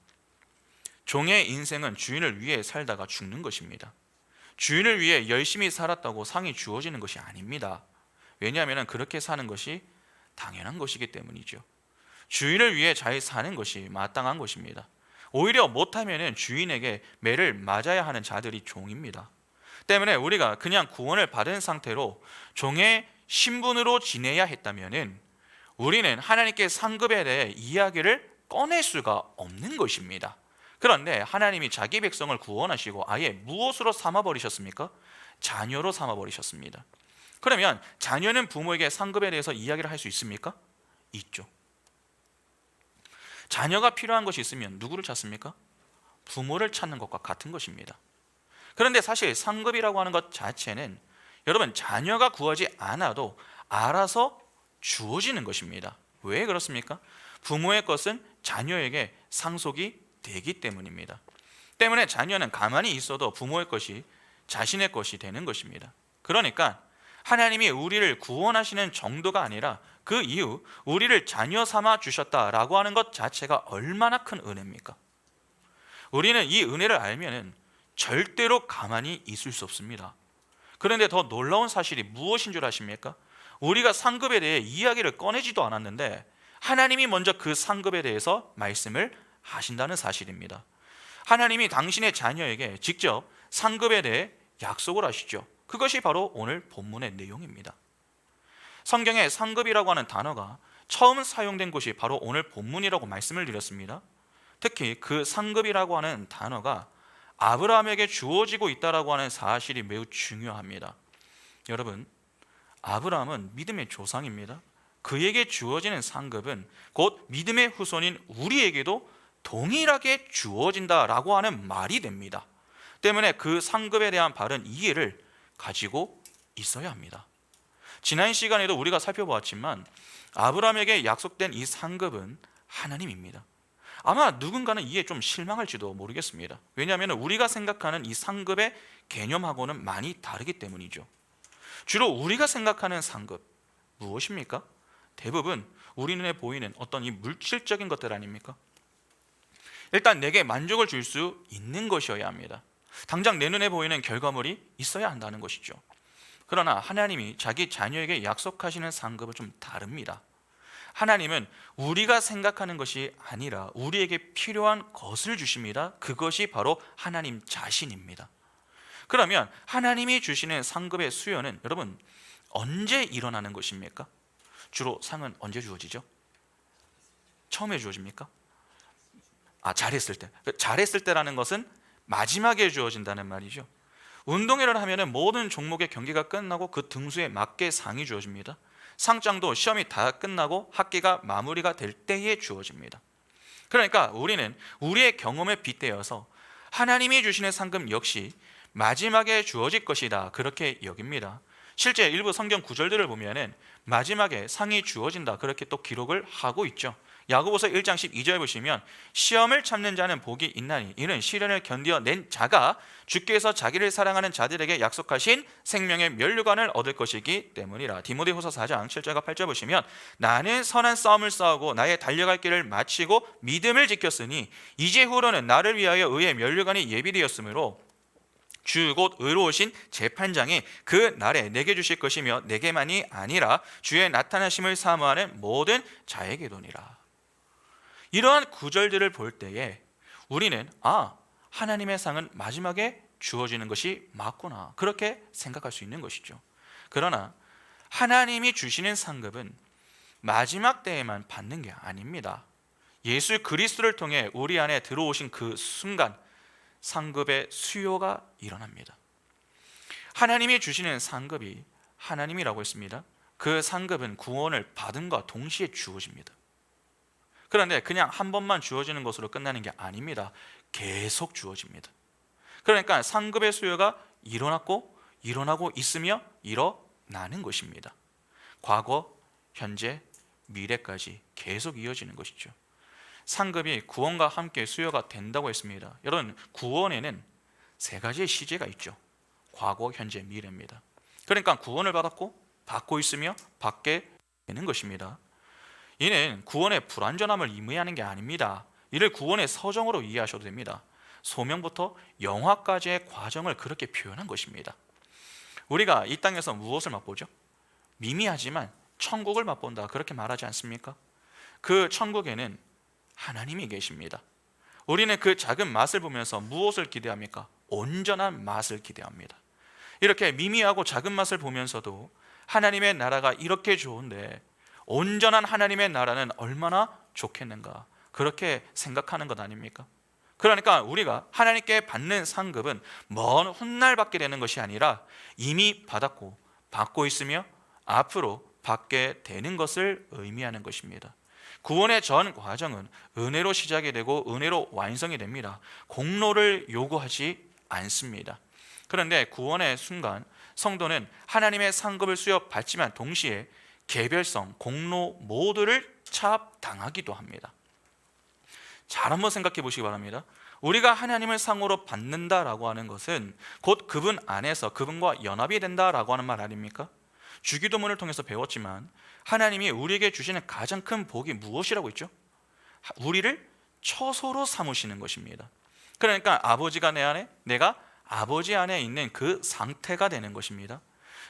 종의 인생은 주인을 위해 살다가 죽는 것입니다. 주인을 위해 열심히 살았다고 상이 주어지는 것이 아닙니다. 왜냐하면 그렇게 사는 것이 당연한 것이기 때문이죠. 주인을 위해 잘 사는 것이 마땅한 것입니다. 오히려 못하면 주인에게 매를 맞아야 하는 자들이 종입니다. 때문에 우리가 그냥 구원을 받은 상태로 종의 신분으로 지내야 했다면 우리는 하나님께 상급에 대해 이야기를 꺼낼 수가 없는 것입니다. 그런데 하나님이 자기 백성을 구원하시고 아예 무엇으로 삼아버리셨습니까? 자녀로 삼아버리셨습니다. 그러면 자녀는 부모에게 상급에 대해서 이야기를 할 수 있습니까? 있죠. 자녀가 필요한 것이 있으면 누구를 찾습니까? 부모를 찾는 것과 같은 것입니다. 그런데 사실 상급이라고 하는 것 자체는 여러분 자녀가 구하지 않아도 알아서 주어지는 것입니다. 왜 그렇습니까? 부모의 것은 자녀에게 상속이 되기 때문입니다. 때문에 자녀는 가만히 있어도 부모의 것이 자신의 것이 되는 것입니다. 그러니까 하나님이 우리를 구원하시는 정도가 아니라 그 이후 우리를 자녀 삼아 주셨다라고 하는 것 자체가 얼마나 큰 은혜입니까? 우리는 이 은혜를 알면은 절대로 가만히 있을 수 없습니다. 그런데 더 놀라운 사실이 무엇인 줄 아십니까? 우리가 상급에 대해 이야기를 꺼내지도 않았는데 하나님이 먼저 그 상급에 대해서 말씀을 하신다는 사실입니다. 하나님이 당신의 자녀에게 직접 상급에 대해 약속을 하시죠. 그것이 바로 오늘 본문의 내용입니다. 성경에 상급이라고 하는 단어가 처음 사용된 곳이 바로 오늘 본문이라고 말씀을 드렸습니다. 특히 그 상급이라고 하는 단어가 아브라함에게 주어지고 있다라고 하는 사실이 매우 중요합니다. 여러분, 아브라함은 믿음의 조상입니다. 그에게 주어지는 상급은 곧 믿음의 후손인 우리에게도 동일하게 주어진다라고 하는 말이 됩니다. 때문에 그 상급에 대한 바른 이해를 가지고 있어야 합니다. 지난 시간에도 우리가 살펴보았지만 아브라함에게 약속된 이 상급은 하나님입니다. 아마 누군가는 이에 좀 실망할지도 모르겠습니다. 왜냐하면 우리가 생각하는 이 상급의 개념하고는 많이 다르기 때문이죠. 주로 우리가 생각하는 상급 무엇입니까? 대부분 우리 눈에 보이는 어떤 이 물질적인 것들 아닙니까? 일단 내게 만족을 줄 수 있는 것이어야 합니다. 당장 내 눈에 보이는 결과물이 있어야 한다는 것이죠. 그러나 하나님이 자기 자녀에게 약속하시는 상급은 좀 다릅니다. 하나님은 우리가 생각하는 것이 아니라 우리에게 필요한 것을 주십니다. 그것이 바로 하나님 자신입니다. 그러면 하나님이 주시는 상급의 수요는 여러분 언제 일어나는 것입니까? 주로 상은 언제 주어지죠? 처음에 주어집니까? 잘했을 때. 잘했을 때라는 것은 마지막에 주어진다는 말이죠. 운동회를 하면 모든 종목의 경기가 끝나고 그 등수에 맞게 상이 주어집니다. 상장도 시험이 다 끝나고 학기가 마무리가 될 때에 주어집니다. 그러니까 우리는 우리의 경험에 빗대어서 하나님이 주시는 상급 역시 마지막에 주어질 것이다 그렇게 여깁니다. 실제 일부 성경 구절들을 보면은 마지막에 상이 주어진다 그렇게 또 기록을 하고 있죠. 야고보서 1장 12절 보시면 시험을 참는 자는 복이 있나니 이는 시련을 견디어낸 자가 주께서 자기를 사랑하는 자들에게 약속하신 생명의 면류관을 얻을 것이기 때문이라. 디모데후서 4장 7절과 8절 보시면 나는 선한 싸움을 싸우고 나의 달려갈 길을 마치고 믿음을 지켰으니 이제 후로는 나를 위하여 의의 면류관이 예비되었으므로 주 곧 의로우신 재판장이 그 날에 내게 주실 것이며 내게만이 아니라 주의 나타나심을 사모하는 모든 자에게도니라. 이러한 구절들을 볼 때에 우리는 하나님의 상은 마지막에 주어지는 것이 맞구나 그렇게 생각할 수 있는 것이죠. 그러나 하나님이 주시는 상급은 마지막 때에만 받는 게 아닙니다. 예수 그리스도를 통해 우리 안에 들어오신 그 순간 상급의 수요가 일어납니다. 하나님이 주시는 상급이 하나님이라고 했습니다. 그 상급은 구원을 받음과 동시에 주어집니다. 그런데 그냥 한 번만 주어지는 것으로 끝나는 게 아닙니다. 계속 주어집니다. 그러니까 상급의 수요가 일어나고 있으며 일어나는 것입니다. 과거, 현재, 미래까지 계속 이어지는 것이죠. 상급이 구원과 함께 수요가 된다고 했습니다. 여러분, 구원에는 세 가지의 시제가 있죠. 과거, 현재, 미래입니다. 그러니까 구원을 받고 있으며 받게 되는 것입니다. 이는 구원의 불완전함을 의미하는 게 아닙니다. 이를 구원의 서정으로 이해하셔도 됩니다. 소명부터 영화까지의 과정을 그렇게 표현한 것입니다. 우리가 이 땅에서 무엇을 맛보죠? 미미하지만 천국을 맛본다 그렇게 말하지 않습니까? 그 천국에는 하나님이 계십니다. 우리는 그 작은 맛을 보면서 무엇을 기대합니까? 온전한 맛을 기대합니다. 이렇게 미미하고 작은 맛을 보면서도 하나님의 나라가 이렇게 좋은데 온전한 하나님의 나라는 얼마나 좋겠는가 그렇게 생각하는 것 아닙니까? 그러니까 우리가 하나님께 받는 상급은 먼 훗날 받게 되는 것이 아니라 이미 받았고 받고 있으며 앞으로 받게 되는 것을 의미하는 것입니다. 구원의 전 과정은 은혜로 시작이 되고 은혜로 완성이 됩니다. 공로를 요구하지 않습니다. 그런데 구원의 순간 성도는 하나님의 상급을 수여받지만 동시에 개별성, 공로 모두를 차압당하기도 합니다. 잘 한번 생각해 보시기 바랍니다. 우리가 하나님을 상으로 받는다라고 하는 것은 곧 그분 안에서 그분과 연합이 된다라고 하는 말 아닙니까? 주기도문을 통해서 배웠지만 하나님이 우리에게 주시는 가장 큰 복이 무엇이라고 했죠? 우리를 처소로 삼으시는 것입니다. 그러니까 아버지가 내 안에, 내가 아버지 안에 있는 그 상태가 되는 것입니다.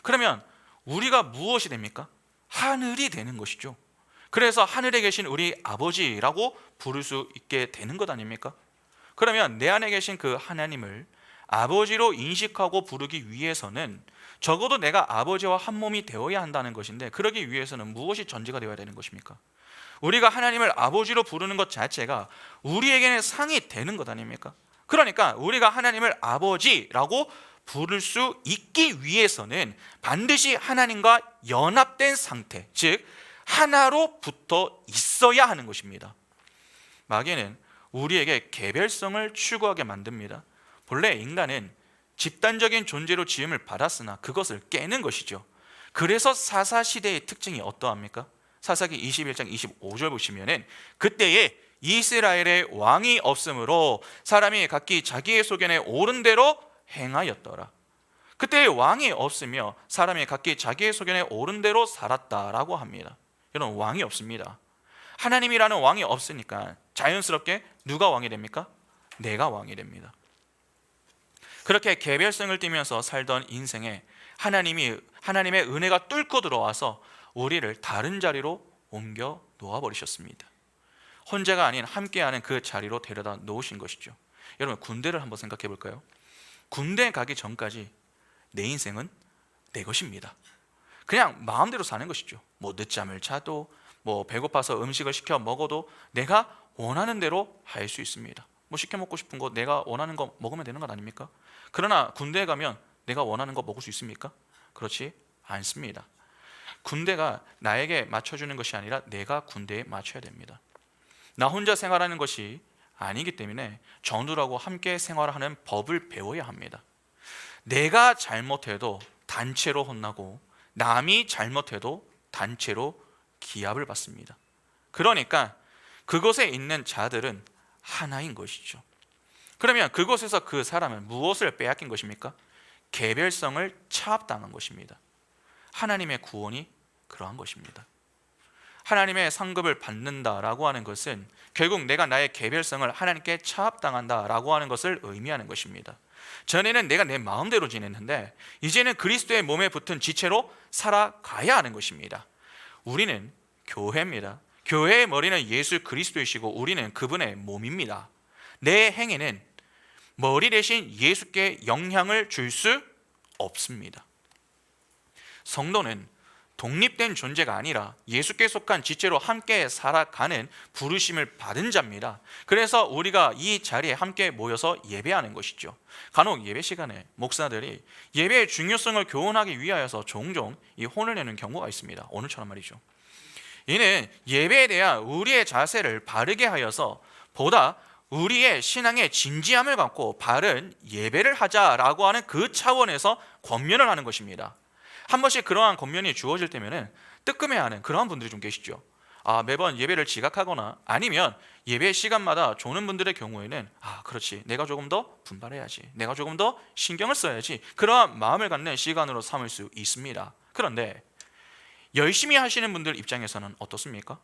그러면 우리가 무엇이 됩니까? 하늘이 되는 것이죠. 그래서 하늘에 계신 우리 아버지라고 부를 수 있게 되는 것 아닙니까? 그러면 내 안에 계신 그 하나님을 아버지로 인식하고 부르기 위해서는 적어도 내가 아버지와 한 몸이 되어야 한다는 것인데, 그러기 위해서는 무엇이 전제가 되어야 되는 것입니까? 우리가 하나님을 아버지로 부르는 것 자체가 우리에게는 상이 되는 것 아닙니까? 그러니까 우리가 하나님을 아버지라고 부를 수 있기 위해서는 반드시 하나님과 연합된 상태, 즉 하나로 붙어 있어야 하는 것입니다. 마귀는 우리에게 개별성을 추구하게 만듭니다. 본래 인간은 집단적인 존재로 지음을 받았으나 그것을 깨는 것이죠. 그래서 사사시대의 특징이 어떠합니까? 사사기 21장 25절 보시면은 그때에 이스라엘의 왕이 없으므로 사람이 각기 자기의 소견에 옳은 대로 행하였더라. 그때 왕이 없으며 사람이 각기 자기의 소견에 옳은 대로 살았다라고 합니다. 여러분, 왕이 없습니다. 하나님이라는 왕이 없으니까 자연스럽게 누가 왕이 됩니까? 내가 왕이 됩니다. 그렇게 개별성을 띠면서 살던 인생에 하나님의 은혜가 뚫고 들어와서 우리를 다른 자리로 옮겨 놓아버리셨습니다. 혼자가 아닌 함께하는 그 자리로 데려다 놓으신 것이죠. 여러분, 군대를 한번 생각해 볼까요? 군대 가기 전까지 내 인생은 내 것입니다. 그냥 마음대로 사는 것이죠. 뭐 늦잠을 자도, 뭐 배고파서 음식을 시켜 먹어도 내가 원하는 대로 할 수 있습니다. 뭐 시켜 먹고 싶은 거 내가 원하는 거 먹으면 되는 것 아닙니까? 그러나 군대에 가면 내가 원하는 거 먹을 수 있습니까? 그렇지 않습니다. 군대가 나에게 맞춰주는 것이 아니라 내가 군대에 맞춰야 됩니다. 나 혼자 생활하는 것이 아니기 때문에 전우라고 함께 생활하는 법을 배워야 합니다. 내가 잘못해도 단체로 혼나고 남이 잘못해도 단체로 기합을 받습니다. 그러니까 그곳에 있는 자들은 하나인 것이죠. 그러면 그곳에서 그 사람은 무엇을 빼앗긴 것입니까? 개별성을 차압당한 것입니다. 하나님의 구원이 그러한 것입니다. 하나님의 상급을 받는다라고 하는 것은 결국 내가 나의 개별성을 하나님께 차압당한다라고 하는 것을 의미하는 것입니다. 전에는 내가 내 마음대로 지냈는데 이제는 그리스도의 몸에 붙은 지체로 살아가야 하는 것입니다. 우리는 교회입니다. 교회의 머리는 예수 그리스도이시고 우리는 그분의 몸입니다. 내 행위는 머리 대신 예수께 영향을 줄 수 없습니다. 성도는 독립된 존재가 아니라 예수께 속한 지체로 함께 살아가는 부르심을 받은 자입니다. 그래서 우리가 이 자리에 함께 모여서 예배하는 것이죠. 간혹 예배 시간에 목사들이 예배의 중요성을 교훈하기 위하여서 종종 이 혼을 내는 경우가 있습니다. 오늘처럼 말이죠. 이는 예배에 대한 우리의 자세를 바르게 하여서 보다 우리의 신앙의 진지함을 갖고 바른 예배를 하자라고 하는 그 차원에서 권면을 하는 것입니다. 한 번씩 그러한 권면이 주어질 때면은 뜨끔해하는 그러한 분들이 좀 계시죠. 매번 예배를 지각하거나 아니면 예배 시간마다 조는 분들의 경우에는 그렇지, 내가 조금 더 분발해야지, 내가 조금 더 신경을 써야지, 그러한 마음을 갖는 시간으로 삼을 수 있습니다. 그런데 열심히 하시는 분들 입장에서는 어떻습니까?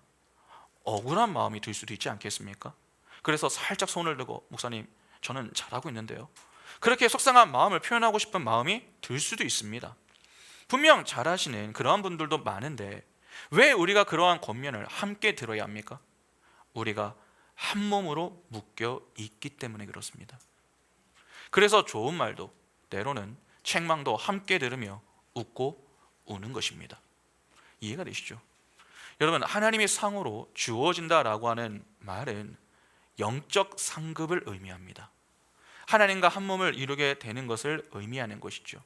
억울한 마음이 들 수도 있지 않겠습니까? 그래서 살짝 손을 들고 목사님, 저는 잘하고 있는데요, 그렇게 속상한 마음을 표현하고 싶은 마음이 들 수도 있습니다. 분명 잘하시는 그러한 분들도 많은데 왜 우리가 그러한 권면을 함께 들어야 합니까? 우리가 한 몸으로 묶여 있기 때문에 그렇습니다. 그래서 좋은 말도 때로는 책망도 함께 들으며 웃고 우는 것입니다. 이해가 되시죠? 여러분, 하나님의 상으로 주어진다라고 하는 말은 영적 상급을 의미합니다. 하나님과 한 몸을 이루게 되는 것을 의미하는 것이죠.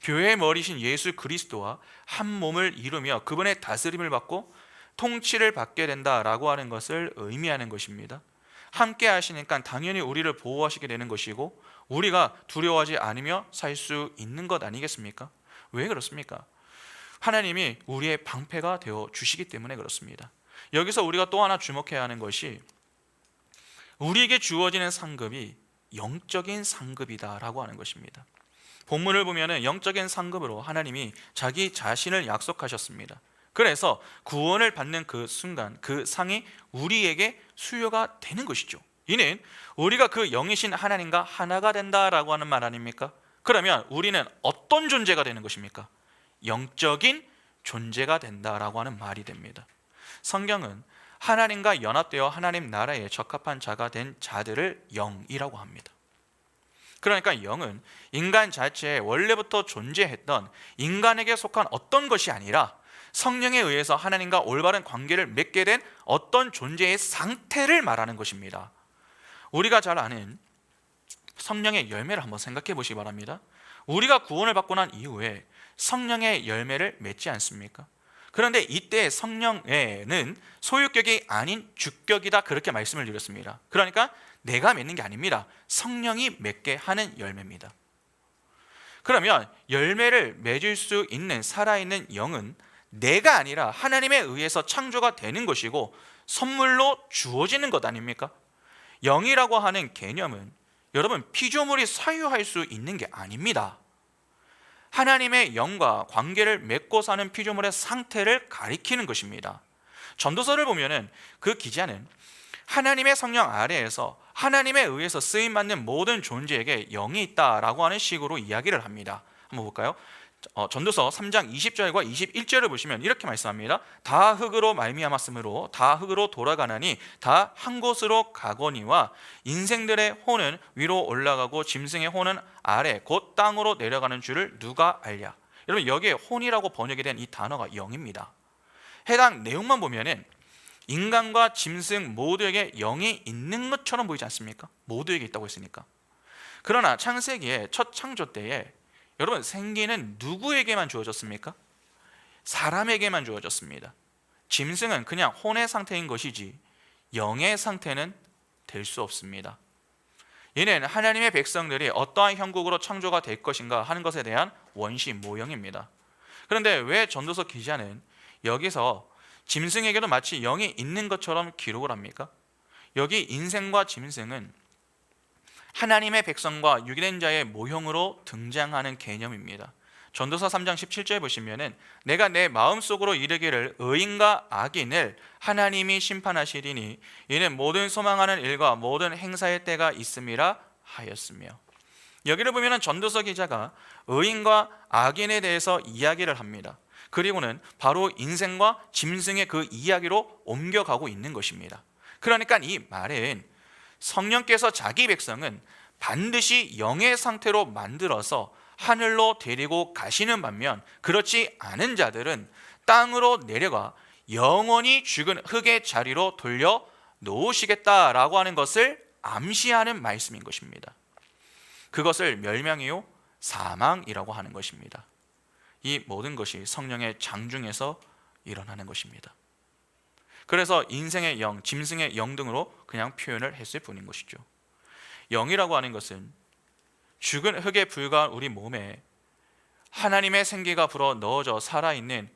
교회의 머리신 예수 그리스도와 한 몸을 이루며 그분의 다스림을 받고 통치를 받게 된다라고 하는 것을 의미하는 것입니다. 함께 하시니까 당연히 우리를 보호하시게 되는 것이고 우리가 두려워하지 않으며 살 수 있는 것 아니겠습니까? 왜 그렇습니까? 하나님이 우리의 방패가 되어 주시기 때문에 그렇습니다. 여기서 우리가 또 하나 주목해야 하는 것이 우리에게 주어지는 상급이 영적인 상급이다라고 하는 것입니다. 본문을 보면 영적인 상급으로 하나님이 자기 자신을 약속하셨습니다. 그래서 구원을 받는 그 순간 그 상이 우리에게 수여가 되는 것이죠. 이는 우리가 그 영이신 하나님과 하나가 된다라고 하는 말 아닙니까? 그러면 우리는 어떤 존재가 되는 것입니까? 영적인 존재가 된다라고 하는 말이 됩니다. 성경은 하나님과 연합되어 하나님 나라에 적합한 자가 된 자들을 영이라고 합니다. 그러니까 영은 인간 자체에 원래부터 존재했던 인간에게 속한 어떤 것이 아니라 성령에 의해서 하나님과 올바른 관계를 맺게 된 어떤 존재의 상태를 말하는 것입니다. 우리가 잘 아는 성령의 열매를 한번 생각해 보시기 바랍니다. 우리가 구원을 받고 난 이후에 성령의 열매를 맺지 않습니까? 그런데 이때 성령에는 소유격이 아닌 주격이다 그렇게 말씀을 드렸습니다. 그러니까 내가 맺는 게 아닙니다. 성령이 맺게 하는 열매입니다. 그러면 열매를 맺을 수 있는 살아있는 영은 내가 아니라 하나님에 의해서 창조가 되는 것이고 선물로 주어지는 것 아닙니까? 영이라고 하는 개념은 여러분 피조물이 사유할 수 있는 게 아닙니다. 하나님의 영과 관계를 맺고 사는 피조물의 상태를 가리키는 것입니다. 전도서를 보면은 그 기자는 하나님의 성령 아래에서 하나님에 의해서 쓰임받는 모든 존재에게 영이 있다라고 하는 식으로 이야기를 합니다. 한번 볼까요? 전도서 3장 20절과 21절을 보시면 이렇게 말씀합니다. 다 흙으로 말미암았으므로 다 흙으로 돌아가나니 다 한 곳으로 가거니와 인생들의 혼은 위로 올라가고 짐승의 혼은 아래 곧 땅으로 내려가는 줄을 누가 알랴. 여러분 여기에 혼이라고 번역이 된 이 단어가 영입니다. 해당 내용만 보면은 인간과 짐승 모두에게 영이 있는 것처럼 보이지 않습니까? 모두에게 있다고 했으니까. 그러나 창세기의 첫 창조 때에 여러분 생기는 누구에게만 주어졌습니까? 사람에게만 주어졌습니다. 짐승은 그냥 혼의 상태인 것이지 영의 상태는 될 수 없습니다. 이는 하나님의 백성들이 어떠한 형국으로 창조가 될 것인가 하는 것에 대한 원시 모형입니다. 그런데 왜 전도서 기자는 여기서 짐승에게도 마치 영이 있는 것처럼 기록을 합니까? 여기 인생과 짐승은 하나님의 백성과 유기된 자의 모형으로 등장하는 개념입니다. 전도서 3장 17절 보시면은 내가 내 마음속으로 이르기를 의인과 악인을 하나님이 심판하시리니 이는 모든 소망하는 일과 모든 행사의 때가 있음이라 하였으며, 여기를 보면은 전도서 기자가 의인과 악인에 대해서 이야기를 합니다. 그리고는 바로 인생과 짐승의 그 이야기로 옮겨가고 있는 것입니다. 그러니까 이 말은 성령께서 자기 백성은 반드시 영의 상태로 만들어서 하늘로 데리고 가시는 반면 그렇지 않은 자들은 땅으로 내려가 영원히 죽은 흙의 자리로 돌려 놓으시겠다라고 하는 것을 암시하는 말씀인 것입니다. 그것을 멸망이요 사망이라고 하는 것입니다. 이 모든 것이 성령의 장중에서 일어나는 것입니다. 그래서 인생의 영, 짐승의 영 등으로 그냥 표현을 했을 뿐인 것이죠. 영이라고 하는 것은 죽은 흙에 불과한 우리 몸에 하나님의 생기가 불어 넣어져 살아있는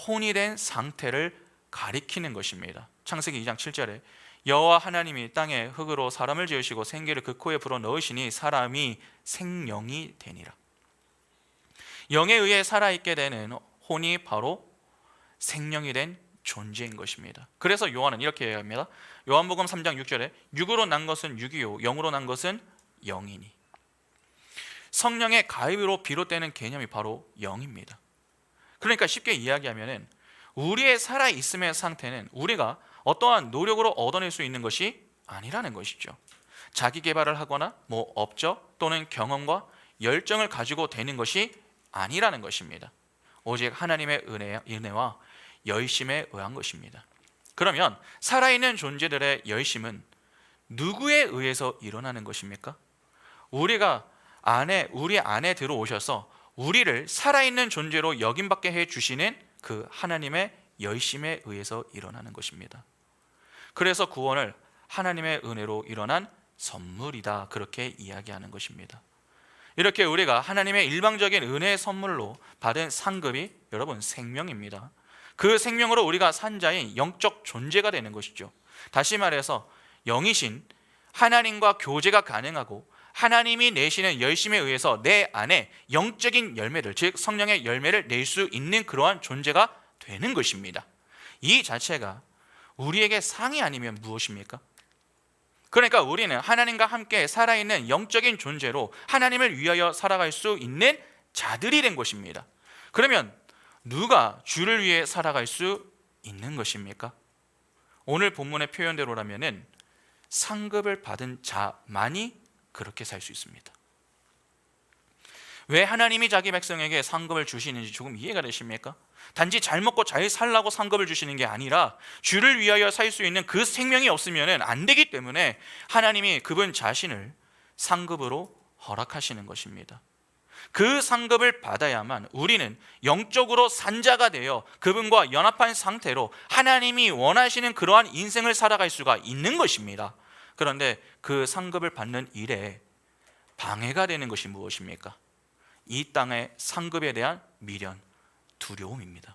혼이 된 상태를 가리키는 것입니다. 창세기 2장 7절에 여호와 하나님이 땅에 흙으로 사람을 지으시고 생기를 그 코에 불어 넣으시니 사람이 생령이 되니라. 영에 의해 살아있게 되는 혼이 바로 생령이 된 존재인 것입니다. 그래서 요한은 이렇게 얘기합니다. 요한복음 3장 6절에 육으로 난 것은 육이요 영으로 난 것은 영이니. 성령의 가입으로 비롯되는 개념이 바로 영입니다. 그러니까 쉽게 이야기하면 우리의 살아있음의 상태는 우리가 어떠한 노력으로 얻어낼 수 있는 것이 아니라는 것이죠. 자기 개발을 하거나 업적 또는 경험과 열정을 가지고 되는 것이 아니라는 것입니다. 오직 하나님의 은혜와 열심에 의한 것입니다. 그러면 살아있는 존재들의 열심은 누구에 의해서 일어나는 것입니까? 우리 안에 들어오셔서 우리를 살아있는 존재로 여김받게 해주시는 그 하나님의 열심에 의해서 일어나는 것입니다. 그래서 구원을 하나님의 은혜로 일어난 선물이다, 그렇게 이야기하는 것입니다. 이렇게 우리가 하나님의 일방적인 은혜의 선물로 받은 상급이 여러분 생명입니다. 그 생명으로 우리가 산자인 영적 존재가 되는 것이죠. 다시 말해서 영이신 하나님과 교제가 가능하고 하나님이 내시는 열심에 의해서 내 안에 영적인 열매를, 즉 성령의 열매를 낼 수 있는 그러한 존재가 되는 것입니다. 이 자체가 우리에게 상이 아니면 무엇입니까? 그러니까 우리는 하나님과 함께 살아있는 영적인 존재로 하나님을 위하여 살아갈 수 있는 자들이 된 것입니다. 그러면 누가 주를 위해 살아갈 수 있는 것입니까? 오늘 본문의 표현대로라면은 상급을 받은 자만이 그렇게 살 수 있습니다. 왜 하나님이 자기 백성에게 상급을 주시는지 조금 이해가 되십니까? 단지 잘 먹고 잘 살라고 상급을 주시는 게 아니라 주를 위하여 살 수 있는 그 생명이 없으면 안 되기 때문에 하나님이 그분 자신을 상급으로 허락하시는 것입니다. 그 상급을 받아야만 우리는 영적으로 산자가 되어 그분과 연합한 상태로 하나님이 원하시는 그러한 인생을 살아갈 수가 있는 것입니다. 그런데 그 상급을 받는 일에 방해가 되는 것이 무엇입니까? 이 땅의 상급에 대한 미련, 두려움입니다.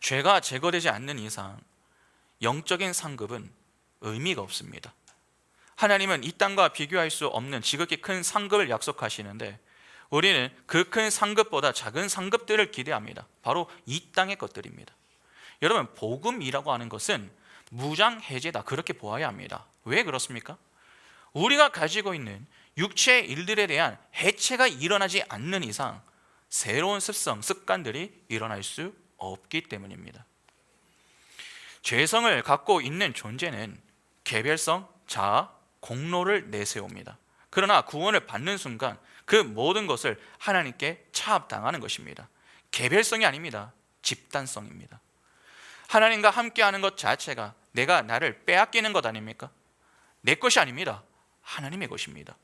죄가 제거되지 않는 이상 영적인 상급은 의미가 없습니다. 하나님은 이 땅과 비교할 수 없는 지극히 큰 상급을 약속하시는데 우리는 그 큰 상급보다 작은 상급들을 기대합니다. 바로 이 땅의 것들입니다. 여러분, 복음이라고 하는 것은 무장해제다, 그렇게 보아야 합니다. 왜 그렇습니까? 우리가 가지고 있는 육체의 일들에 대한 해체가 일어나지 않는 이상 새로운 습성, 습관들이 일어날 수 없기 때문입니다. 죄성을 갖고 있는 존재는 개별성, 자아, 공로를 내세웁니다. 그러나 구원을 받는 순간 그 모든 것을 하나님께 차압당하는 것입니다. 개별성이 아닙니다. 집단성입니다. 하나님과 함께하는 것 자체가 내가 나를 빼앗기는 것 아닙니까? 내 것이 아닙니다. 하나님의 것입니다.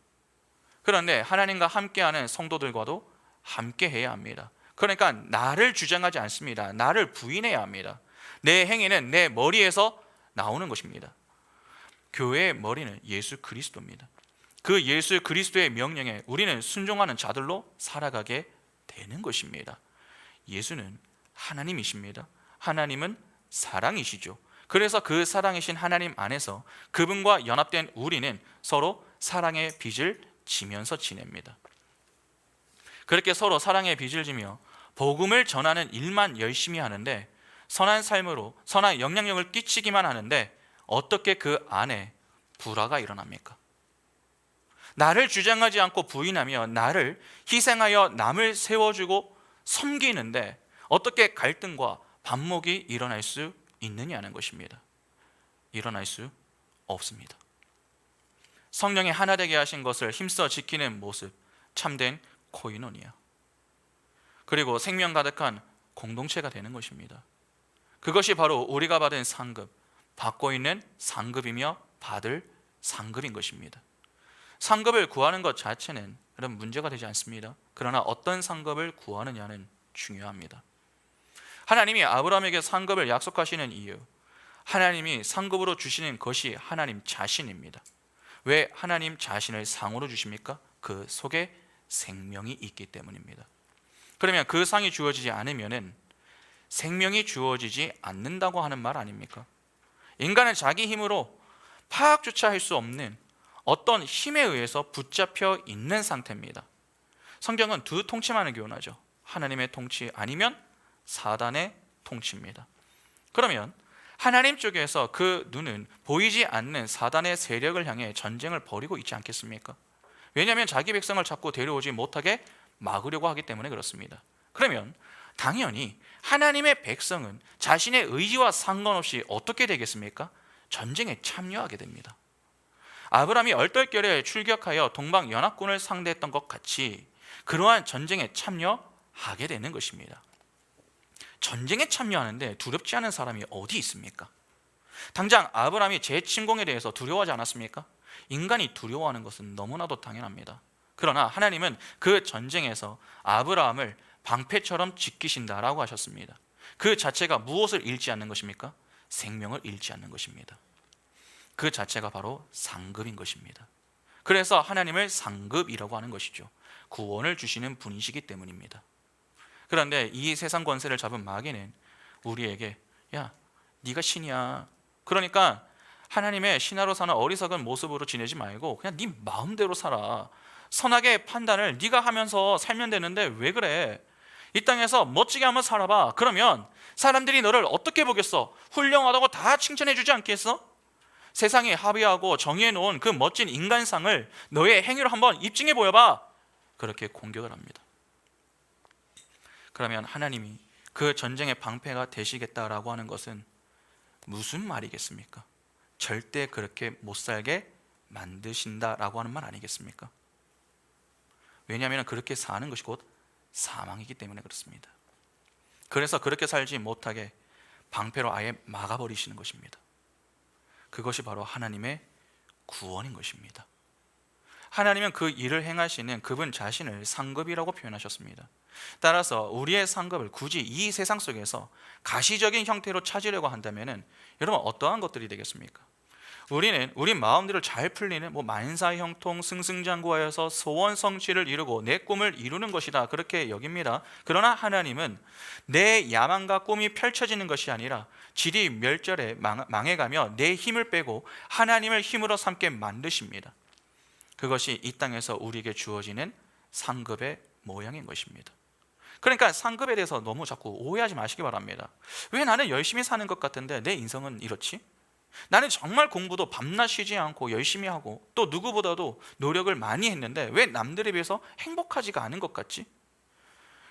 그런데 하나님과 함께하는 성도들과도 함께해야 합니다. 그러니까 나를 주장하지 않습니다. 나를 부인해야 합니다. 내 행위는 내 머리에서 나오는 것입니다. 교회의 머리는 예수 그리스도입니다. 그 예수 그리스도의 명령에 우리는 순종하는 자들로 살아가게 되는 것입니다. 예수는 하나님이십니다. 하나님은 사랑이시죠. 그래서 그 사랑이신 하나님 안에서 그분과 연합된 우리는 서로 사랑의 빚을 지면서 지냅니다. 그렇게 서로 사랑의 빚을 지며 복음을 전하는 일만 열심히 하는데 선한 삶으로 선한 영향력을 끼치기만 하는데 어떻게 그 안에 불화가 일어납니까? 나를 주장하지 않고 부인하며 나를 희생하여 남을 세워주고 섬기는데 어떻게 갈등과 반목이 일어날 수 있느냐는 것입니다. 일어날 수 없습니다. 성령이 하나 되게 하신 것을 힘써 지키는 모습, 참된 코이노니아, 그리고 생명 가득한 공동체가 되는 것입니다. 그것이 바로 우리가 받은 상급, 받고 있는 상급이며 받을 상급인 것입니다. 상급을 구하는 것 자체는 그런 문제가 되지 않습니다. 그러나 어떤 상급을 구하느냐는 중요합니다. 하나님이 아브라함에게 상급을 약속하시는 이유, 하나님이 상급으로 주시는 것이 하나님 자신입니다. 왜 하나님 자신을 상으로 주십니까? 그 속에 생명이 있기 때문입니다. 그러면 그 상이 주어지지 않으면 생명이 주어지지 않는다고 하는 말 아닙니까? 인간은 자기 힘으로 파악조차 할 수 없는 어떤 힘에 의해서 붙잡혀 있는 상태입니다. 성경은 두 통치만을 교훈하죠. 하나님의 통치 아니면 사단의 통치입니다. 그러면 하나님 쪽에서 그 눈은 보이지 않는 사단의 세력을 향해 전쟁을 벌이고 있지 않겠습니까? 왜냐하면 자기 백성을 자꾸 데려오지 못하게 막으려고 하기 때문에 그렇습니다. 그러면 당연히 하나님의 백성은 자신의 의지와 상관없이 어떻게 되겠습니까? 전쟁에 참여하게 됩니다. 아브라함이 얼떨결에 출격하여 동방연합군을 상대했던 것 같이 그러한 전쟁에 참여하게 되는 것입니다. 전쟁에 참여하는데 두렵지 않은 사람이 어디 있습니까? 당장 아브라함이 재침공에 대해서 두려워하지 않았습니까? 인간이 두려워하는 것은 너무나도 당연합니다. 그러나 하나님은 그 전쟁에서 아브라함을 방패처럼 지키신다라고 하셨습니다. 그 자체가 무엇을 잃지 않는 것입니까? 생명을 잃지 않는 것입니다. 그 자체가 바로 상급인 것입니다. 그래서 하나님을 상급이라고 하는 것이죠. 구원을 주시는 분이시기 때문입니다. 그런데 이 세상 권세를 잡은 마귀는 우리에게 야, 네가 신이야. 그러니까 하나님의 신하로 사는 어리석은 모습으로 지내지 말고 그냥 네 마음대로 살아. 선하게 판단을 네가 하면서 살면 되는데 왜 그래? 이 땅에서 멋지게 한번 살아봐. 그러면 사람들이 너를 어떻게 보겠어? 훌륭하다고 다 칭찬해 주지 않겠어? 세상이 합의하고 정의해 놓은 그 멋진 인간상을 너의 행위로 한번 입증해 보여봐. 그렇게 공격을 합니다. 그러면 하나님이 그 전쟁의 방패가 되시겠다라고 하는 것은 무슨 말이겠습니까? 절대 그렇게 못 살게 만드신다라고 하는 말 아니겠습니까? 왜냐하면 그렇게 사는 것이 곧 사망이기 때문에 그렇습니다. 그래서 그렇게 살지 못하게 방패로 아예 막아버리시는 것입니다. 그것이 바로 하나님의 구원인 것입니다. 하나님은 그 일을 행하시는 그분 자신을 상급이라고 표현하셨습니다. 따라서 우리의 상급을 굳이 이 세상 속에서 가시적인 형태로 찾으려고 한다면 여러분 어떠한 것들이 되겠습니까? 우리는 우리 마음대로 잘 풀리는 만사형통 승승장구하여서 소원 성취를 이루고 내 꿈을 이루는 것이다 그렇게 여깁니다. 그러나 하나님은 내 야망과 꿈이 펼쳐지는 것이 아니라 질이 멸절해 망해가며 내 힘을 빼고 하나님을 힘으로 삼게 만드십니다. 그것이 이 땅에서 우리에게 주어지는 상급의 모양인 것입니다. 그러니까 상급에 대해서 너무 자꾸 오해하지 마시기 바랍니다. 왜 나는 열심히 사는 것 같은데 내 인생은 이렇지? 나는 정말 공부도 밤낮 쉬지 않고 열심히 하고 또 누구보다도 노력을 많이 했는데 왜 남들에 비해서 행복하지가 않은 것 같지?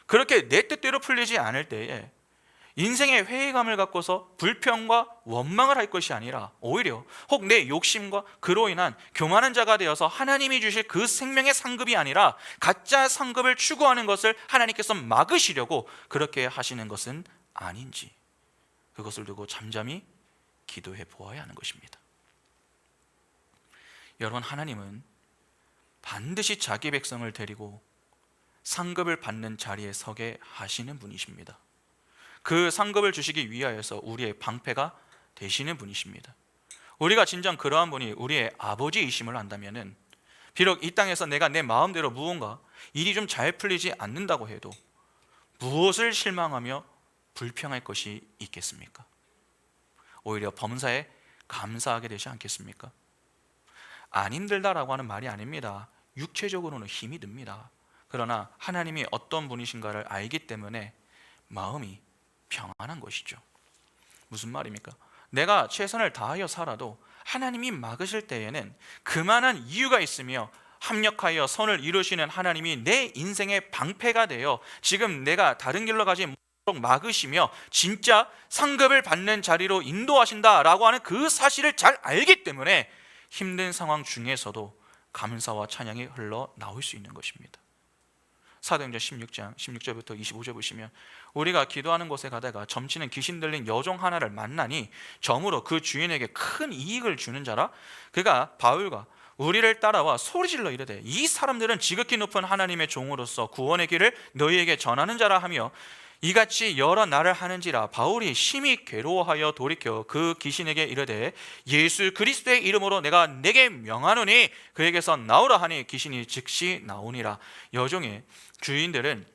그렇게 내 뜻대로 풀리지 않을 때에 인생의 회의감을 갖고서 불평과 원망을 할 것이 아니라 오히려 혹 내 욕심과 그로 인한 교만한 자가 되어서 하나님이 주실 그 생명의 상급이 아니라 가짜 상급을 추구하는 것을 하나님께서 막으시려고 그렇게 하시는 것은 아닌지 그것을 두고 잠잠히 기도해 보아야 하는 것입니다. 여러분, 하나님은 반드시 자기 백성을 데리고 상급을 받는 자리에 서게 하시는 분이십니다. 그 상급을 주시기 위하여서 우리의 방패가 되시는 분이십니다. 우리가 진정 그러한 분이 우리의 아버지이심을 안다면 비록 이 땅에서 내가 내 마음대로 무언가 일이 좀 잘 풀리지 않는다고 해도 무엇을 실망하며 불평할 것이 있겠습니까? 오히려 범사에 감사하게 되지 않겠습니까? 안 힘들다라고 하는 말이 아닙니다. 육체적으로는 힘이 듭니다. 그러나 하나님이 어떤 분이신가를 알기 때문에 마음이 평안한 것이죠. 무슨 말입니까? 내가 최선을 다하여 살아도 하나님이 막으실 때에는 그만한 이유가 있으며 합력하여 선을 이루시는 하나님이 내 인생의 방패가 되어 지금 내가 다른 길로 가지 못하도록 막으시며 진짜 상급을 받는 자리로 인도하신다라고 하는 그 사실을 잘 알기 때문에 힘든 상황 중에서도 감사와 찬양이 흘러 나올 수 있는 것입니다. 사도행전 16장 16절부터 25절 보시면 우리가 기도하는 곳에 가다가 점치는 귀신 들린 여종 하나를 만나니 점으로 그 주인에게 큰 이익을 주는 자라. 그가 바울과 우리를 따라와 소리질러 이르되 이 사람들은 지극히 높은 하나님의 종으로서 구원의 길을 너희에게 전하는 자라 하며 이같이 여러 날을 하는지라. 바울이 심히 괴로워하여 돌이켜 그 귀신에게 이르되 예수 그리스도의 이름으로 내가 내게 명하노니 그에게서 나오라 하니 귀신이 즉시 나오니라. 여종의 주인들은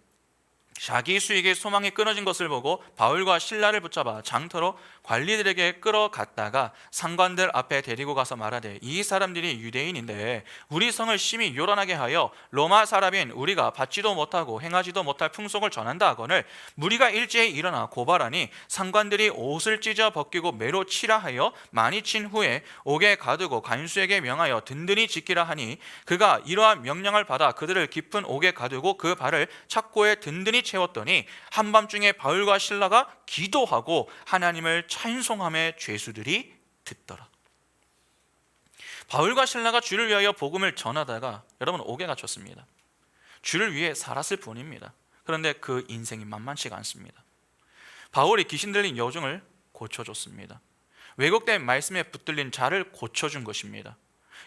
자기 수익의 소망이 끊어진 것을 보고 바울과 실라를 붙잡아 장터로 관리들에게 끌어갔다가 상관들 앞에 데리고 가서 말하되 이 사람들이 유대인인데 우리 성을 심히 요란하게 하여 로마 사람인 우리가 받지도 못하고 행하지도 못할 풍속을 전한다 하거늘 무리가 일제히 일어나 고발하니 상관들이 옷을 찢어 벗기고 매로 치라 하여 많이 친 후에 옥에 가두고 간수에게 명하여 든든히 지키라 하니 그가 이러한 명령을 받아 그들을 깊은 옥에 가두고 그 발을 착고에 든든히 채웠더니 한밤중에 바울과 실라가 기도하고 하나님을 찬송함의 죄수들이 듣더라. 바울과 실라가 주를 위하여 복음을 전하다가 여러분 옥에 갇혔습니다. 주를 위해 살았을 뿐입니다. 그런데 그 인생이 만만치가 않습니다. 바울이 귀신 들린 여종을 고쳐줬습니다. 왜곡된 말씀에 붙들린 자를 고쳐준 것입니다.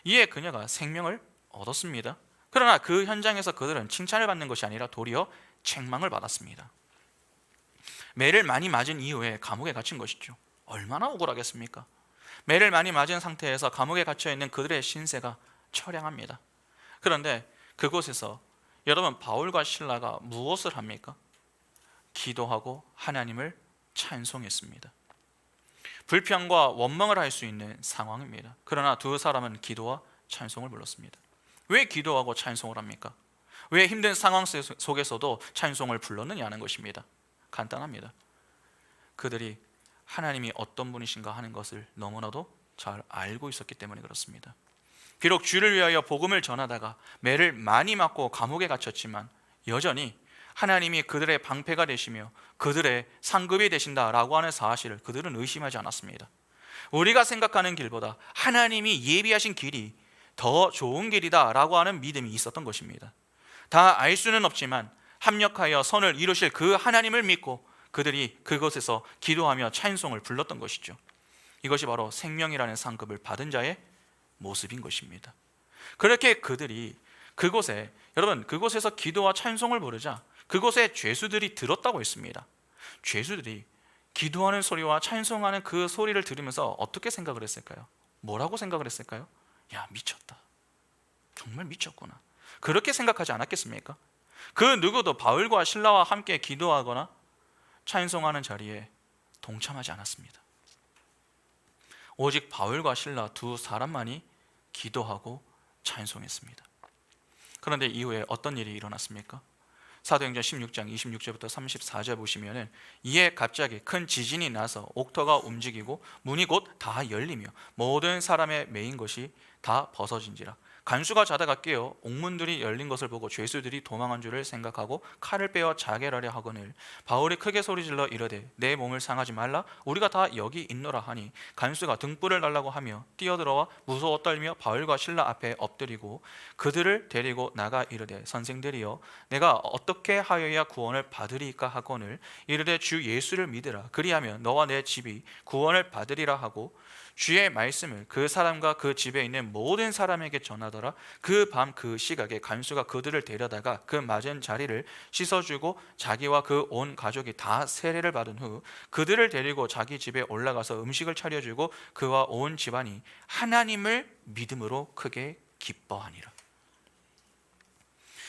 이에 그녀가 생명을 얻었습니다. 그러나 그 현장에서 그들은 칭찬을 받는 것이 아니라 도리어 책망을 받았습니다. 매를 많이 맞은 이후에 감옥에 갇힌 것이죠. 얼마나 억울하겠습니까? 매를 많이 맞은 상태에서 감옥에 갇혀 있는 그들의 신세가 처량합니다. 그런데 그곳에서 여러분, 바울과 실라가 무엇을 합니까? 기도하고 하나님을 찬송했습니다. 불평과 원망을 할 수 있는 상황입니다. 그러나 두 사람은 기도와 찬송을 불렀습니다. 왜 기도하고 찬송을 합니까? 왜 힘든 상황 속에서도 찬송을 불렀느냐는 것입니다. 간단합니다. 그들이 하나님이 어떤 분이신가 하는 것을 너무나도 잘 알고 있었기 때문에 그렇습니다. 비록 주를 위하여 복음을 전하다가 매를 많이 맞고 감옥에 갇혔지만 여전히 하나님이 그들의 방패가 되시며 그들의 상급이 되신다라고 하는 사실을 그들은 의심하지 않았습니다. 우리가 생각하는 길보다 하나님이 예비하신 길이 더 좋은 길이다라고 하는 믿음이 있었던 것입니다. 다 알 수는 없지만 합력하여 선을 이루실 그 하나님을 믿고 그들이 그곳에서 기도하며 찬송을 불렀던 것이죠. 이것이 바로 생명이라는 상급을 받은 자의 모습인 것입니다. 그렇게 그들이 그곳에, 여러분, 그곳에서 기도와 찬송을 부르자 그곳에 죄수들이 들었다고 했습니다. 죄수들이 기도하는 소리와 찬송하는 그 소리를 들으면서 어떻게 생각을 했을까요? 뭐라고 생각을 했을까요? 야, 미쳤다, 정말 미쳤구나, 그렇게 생각하지 않았겠습니까? 그 누구도 바울과 실라와 함께 기도하거나 찬송하는 자리에 동참하지 않았습니다. 오직 바울과 실라 두 사람만이 기도하고 찬송했습니다. 그런데 이후에 어떤 일이 일어났습니까? 사도행전 16장 26절부터 34절 보시면은 이에 갑자기 큰 지진이 나서 옥토가 움직이고 문이 곧 다 열리며 모든 사람의 매인 것이 다 벗어진지라. 간수가 자다가 깨어 옥문들이 열린 것을 보고 죄수들이 도망한 줄을 생각하고 칼을 빼어 자결하려 하거늘 바울이 크게 소리질러 이르되 내 몸을 상하지 말라, 우리가 다 여기 있노라 하니 간수가 등불을 달라고 하며 뛰어들어와 무서워 떨며 바울과 실라 앞에 엎드리고 그들을 데리고 나가 이르되 선생들이여 내가 어떻게 하여야 구원을 받으리까 하거늘 이르되 주 예수를 믿으라, 그리하면 너와 내 집이 구원을 받으리라 하고 주의 말씀을 그 사람과 그 집에 있는 모든 사람에게 전하더라. 그 밤 그 시각에 간수가 그들을 데려다가 그 맞은 자리를 씻어주고 자기와 그 온 가족이 다 세례를 받은 후 그들을 데리고 자기 집에 올라가서 음식을 차려주고 그와 온 집안이 하나님을 믿음으로 크게 기뻐하니라.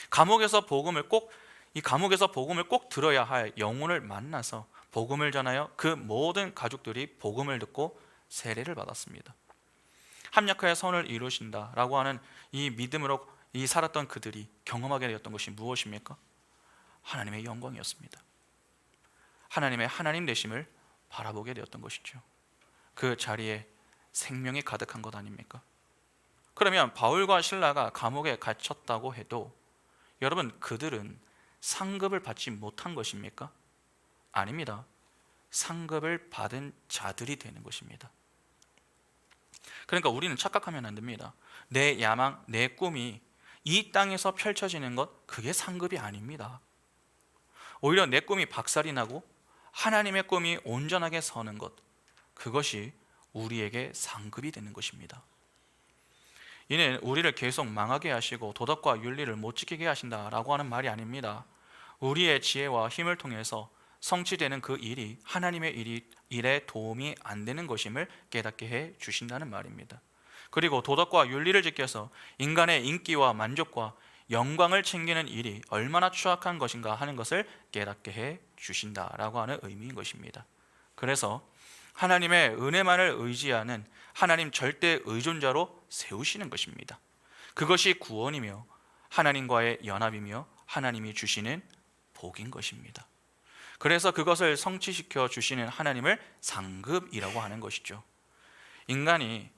감옥에서 복음을 꼭 들어야 할 영혼을 만나서 복음을 전하여 그 모든 가족들이 복음을 듣고 세례를 받았습니다. 합력하여 선을 이루신다라고 하는 이 믿음으로 살았던 그들이 경험하게 되었던 것이 무엇입니까? 하나님의 영광이었습니다. 하나님의 하나님 되심을 바라보게 되었던 것이죠. 그 자리에 생명이 가득한 것 아닙니까? 그러면 바울과 실라가 감옥에 갇혔다고 해도 여러분, 그들은 상급을 받지 못한 것입니까? 아닙니다. 상급을 받은 자들이 되는 것입니다. 그러니까 우리는 착각하면 안 됩니다. 내 야망, 내 꿈이 이 땅에서 펼쳐지는 것, 그게 상급이 아닙니다. 오히려 내 꿈이 박살이 나고 하나님의 꿈이 온전하게 서는 것, 그것이 우리에게 상급이 되는 것입니다. 이는 우리를 계속 망하게 하시고 도덕과 윤리를 못 지키게 하신다라고 하는 말이 아닙니다. 우리의 지혜와 힘을 통해서 성취되는 그 일이 하나님의 일에 도움이 안 되는 것임을 깨닫게 해 주신다는 말입니다. 그리고 도덕과 윤리를 지켜서 인간의 인기와 만족과 영광을 챙기는 일이 얼마나 추악한 것인가 하는 것을 깨닫게 해 주신다라고 하는 의미인 것입니다. 그래서 하나님의 은혜만을 의지하는 하나님 절대 의존자로 세우시는 것입니다. 그것이 구원이며 하나님과의 연합이며 하나님이 주시는 복인 것입니다. 그래서 그것을 성취시켜 주시는 하나님을 상급이라고 하는 것이죠. 인간이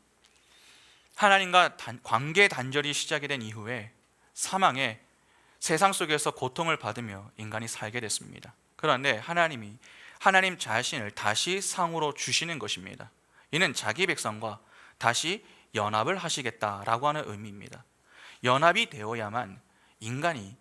하나님과 관계 단절이 시작이 된 이후에 사망에 세상 속에서 고통을 받으며 인간이 살게 됐습니다. 그런데 하나님 자신을 다시 상으로 주시는 것입니다. 이는 자기 백성과 다시 연합을 하시겠다라고 하는 의미입니다. 연합이 되어야만 인간이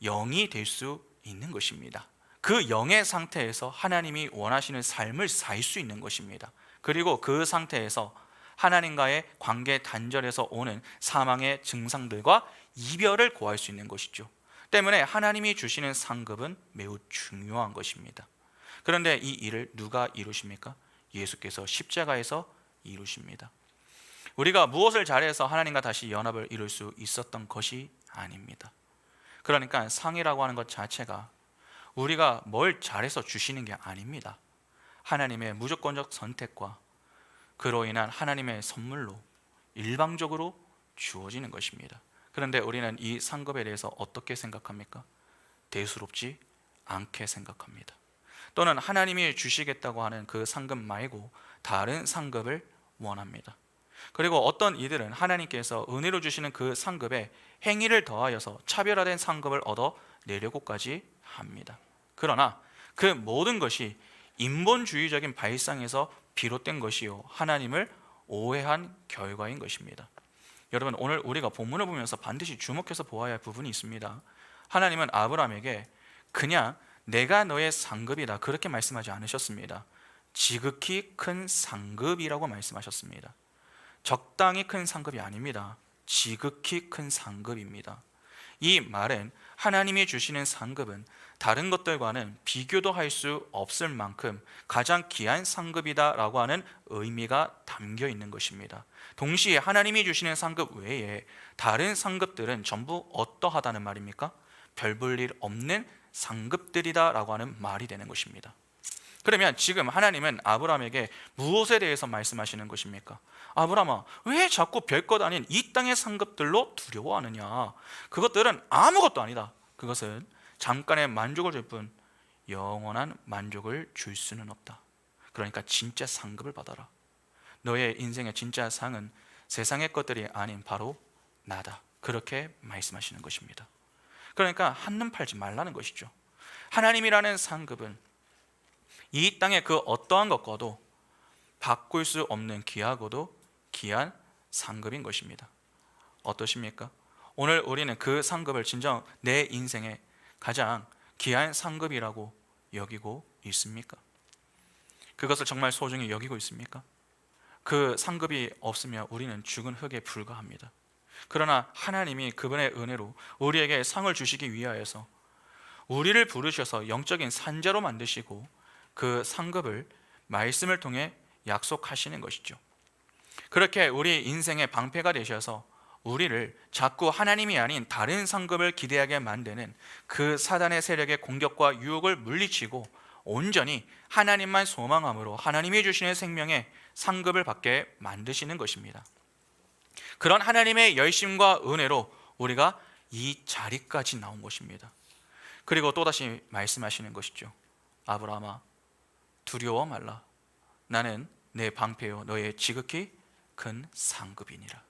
영이 될 수 있는 것입니다. 그 영의 상태에서 하나님이 원하시는 삶을 살 수 있는 것입니다. 그리고 그 상태에서 하나님과의 관계 단절에서 오는 사망의 증상들과 이별을 고할 수 있는 것이죠. 때문에 하나님이 주시는 상급은 매우 중요한 것입니다. 그런데 이 일을 누가 이루십니까? 예수께서 십자가에서 이루십니다. 우리가 무엇을 잘해서 하나님과 다시 연합을 이룰 수 있었던 것이 아닙니다. 그러니까 상이라고 하는 것 자체가 우리가 뭘 잘해서 주시는 게 아닙니다. 하나님의 무조건적 선택과 그로 인한 하나님의 선물로 일방적으로 주어지는 것입니다. 그런데 우리는 이 상급에 대해서 어떻게 생각합니까? 대수롭지 않게 생각합니다. 또는 하나님이 주시겠다고 하는 그 상급 말고 다른 상급을 원합니다. 그리고 어떤 이들은 하나님께서 은혜로 주시는 그 상급에 행위를 더하여서 차별화된 상급을 얻어내려고까지 합니다. 그러나 그 모든 것이 인본주의적인 발상에서 비롯된 것이요, 하나님을 오해한 결과인 것입니다. 여러분, 오늘 우리가 본문을 보면서 반드시 주목해서 보아야 할 부분이 있습니다. 하나님은 아브라함에게 그냥 내가 너의 상급이다 그렇게 말씀하지 않으셨습니다. 지극히 큰 상급이라고 말씀하셨습니다. 적당히 큰 상급이 아닙니다. 지극히 큰 상급입니다. 이 말은 하나님이 주시는 상급은 다른 것들과는 비교도 할 수 없을 만큼 가장 귀한 상급이다라고 하는 의미가 담겨 있는 것입니다. 동시에 하나님이 주시는 상급 외에 다른 상급들은 전부 어떠하다는 말입니까? 별 볼 일 없는 상급들이다라고 하는 말이 되는 것입니다. 그러면 지금 하나님은 아브라함에게 무엇에 대해서 말씀하시는 것입니까? 아브라함아, 왜 자꾸 별것 아닌 이 땅의 상급들로 두려워하느냐? 그것들은 아무것도 아니다. 그것은 잠깐의 만족을 줄 뿐 영원한 만족을 줄 수는 없다. 그러니까 진짜 상급을 받아라. 너의 인생의 진짜 상은 세상의 것들이 아닌 바로 나다. 그렇게 말씀하시는 것입니다. 그러니까 한눈 팔지 말라는 것이죠. 하나님이라는 상급은 이 땅의 그 어떠한 것과도 바꿀 수 없는 귀하고도 귀한 상급인 것입니다. 어떠십니까? 오늘 우리는 그 상급을 진정 내 인생의 가장 귀한 상급이라고 여기고 있습니까? 그것을 정말 소중히 여기고 있습니까? 그 상급이 없으면 우리는 죽은 흙에 불과합니다. 그러나 하나님이 그분의 은혜로 우리에게 상을 주시기 위하여서 우리를 부르셔서 영적인 산자로 만드시고 그 상급을 말씀을 통해 약속하시는 것이죠. 그렇게 우리 인생의 방패가 되셔서 우리를 자꾸 하나님이 아닌 다른 상급을 기대하게 만드는 그 사단의 세력의 공격과 유혹을 물리치고 온전히 하나님만 소망함으로 하나님이 주시는 생명의 상급을 받게 만드시는 것입니다. 그런 하나님의 열심과 은혜로 우리가 이 자리까지 나온 것입니다. 그리고 또다시 말씀하시는 것이죠. 아브라함아, 두려워 말라. 나는 내 방패요 너의 지극히 큰 상급이니라.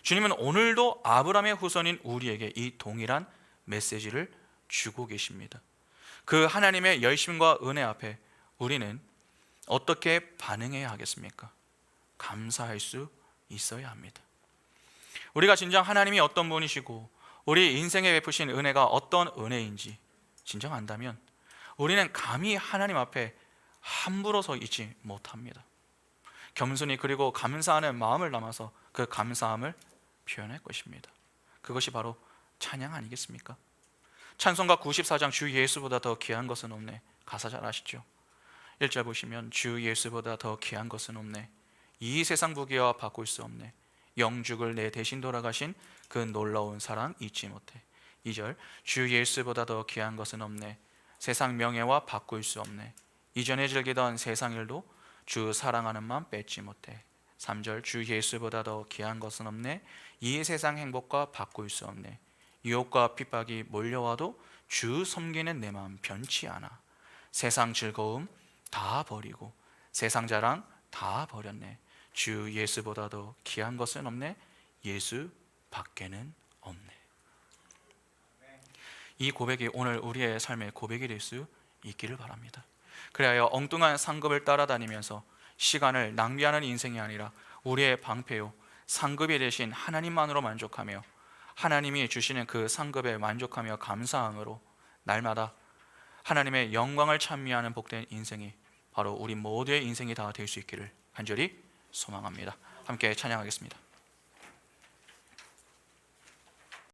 주님은 오늘도 아브라함의 후손인 우리에게 이 동일한 메시지를 주고 계십니다. 그 하나님의 열심과 은혜 앞에 우리는 어떻게 반응해야 하겠습니까? 감사할 수 있어야 합니다. 우리가 진정 하나님이 어떤 분이시고 우리 인생에 베푸신 은혜가 어떤 은혜인지 진정 안다면 우리는 감히 하나님 앞에 함부로 서 있지 못합니다. 겸손히 그리고 감사하는 마음을 담아서 그 감사함을 표현할 것입니다. 그것이 바로 찬양 아니겠습니까? 찬송가 94장 주 예수보다 더 귀한 것은 없네. 가사 잘 아시죠? 1절 보시면 주 예수보다 더 귀한 것은 없네. 이 세상 부귀와 바꿀 수 없네. 영죽을 내 대신 돌아가신 그 놀라운 사랑 잊지 못해. 2절 주 예수보다 더 귀한 것은 없네. 세상 명예와 바꿀 수 없네. 이전에 즐기던 세상 일도 주 사랑하는 마음 뺏지 못해. 3절 주 예수보다 더 귀한 것은 없네. 이 세상 행복과 바꿀 수 없네. 유혹과 핍박이 몰려와도 주 섬기는 내 마음 변치 않아. 세상 즐거움 다 버리고 세상 자랑 다 버렸네. 주 예수보다 더 귀한 것은 없네. 예수 밖에는 없네. 이 고백이 오늘 우리의 삶의 고백이 될 수 있기를 바랍니다. 그래야 엉뚱한 상급을 따라다니면서 시간을 낭비하는 인생이 아니라 우리의 방패요 상급이 되신 하나님만으로 만족하며 하나님이 주시는 그 상급에 만족하며 감사함으로 날마다 하나님의 영광을 찬미하는 복된 인생이 바로 우리 모두의 인생이 다 될 수 있기를 간절히 소망합니다. 함께 찬양하겠습니다.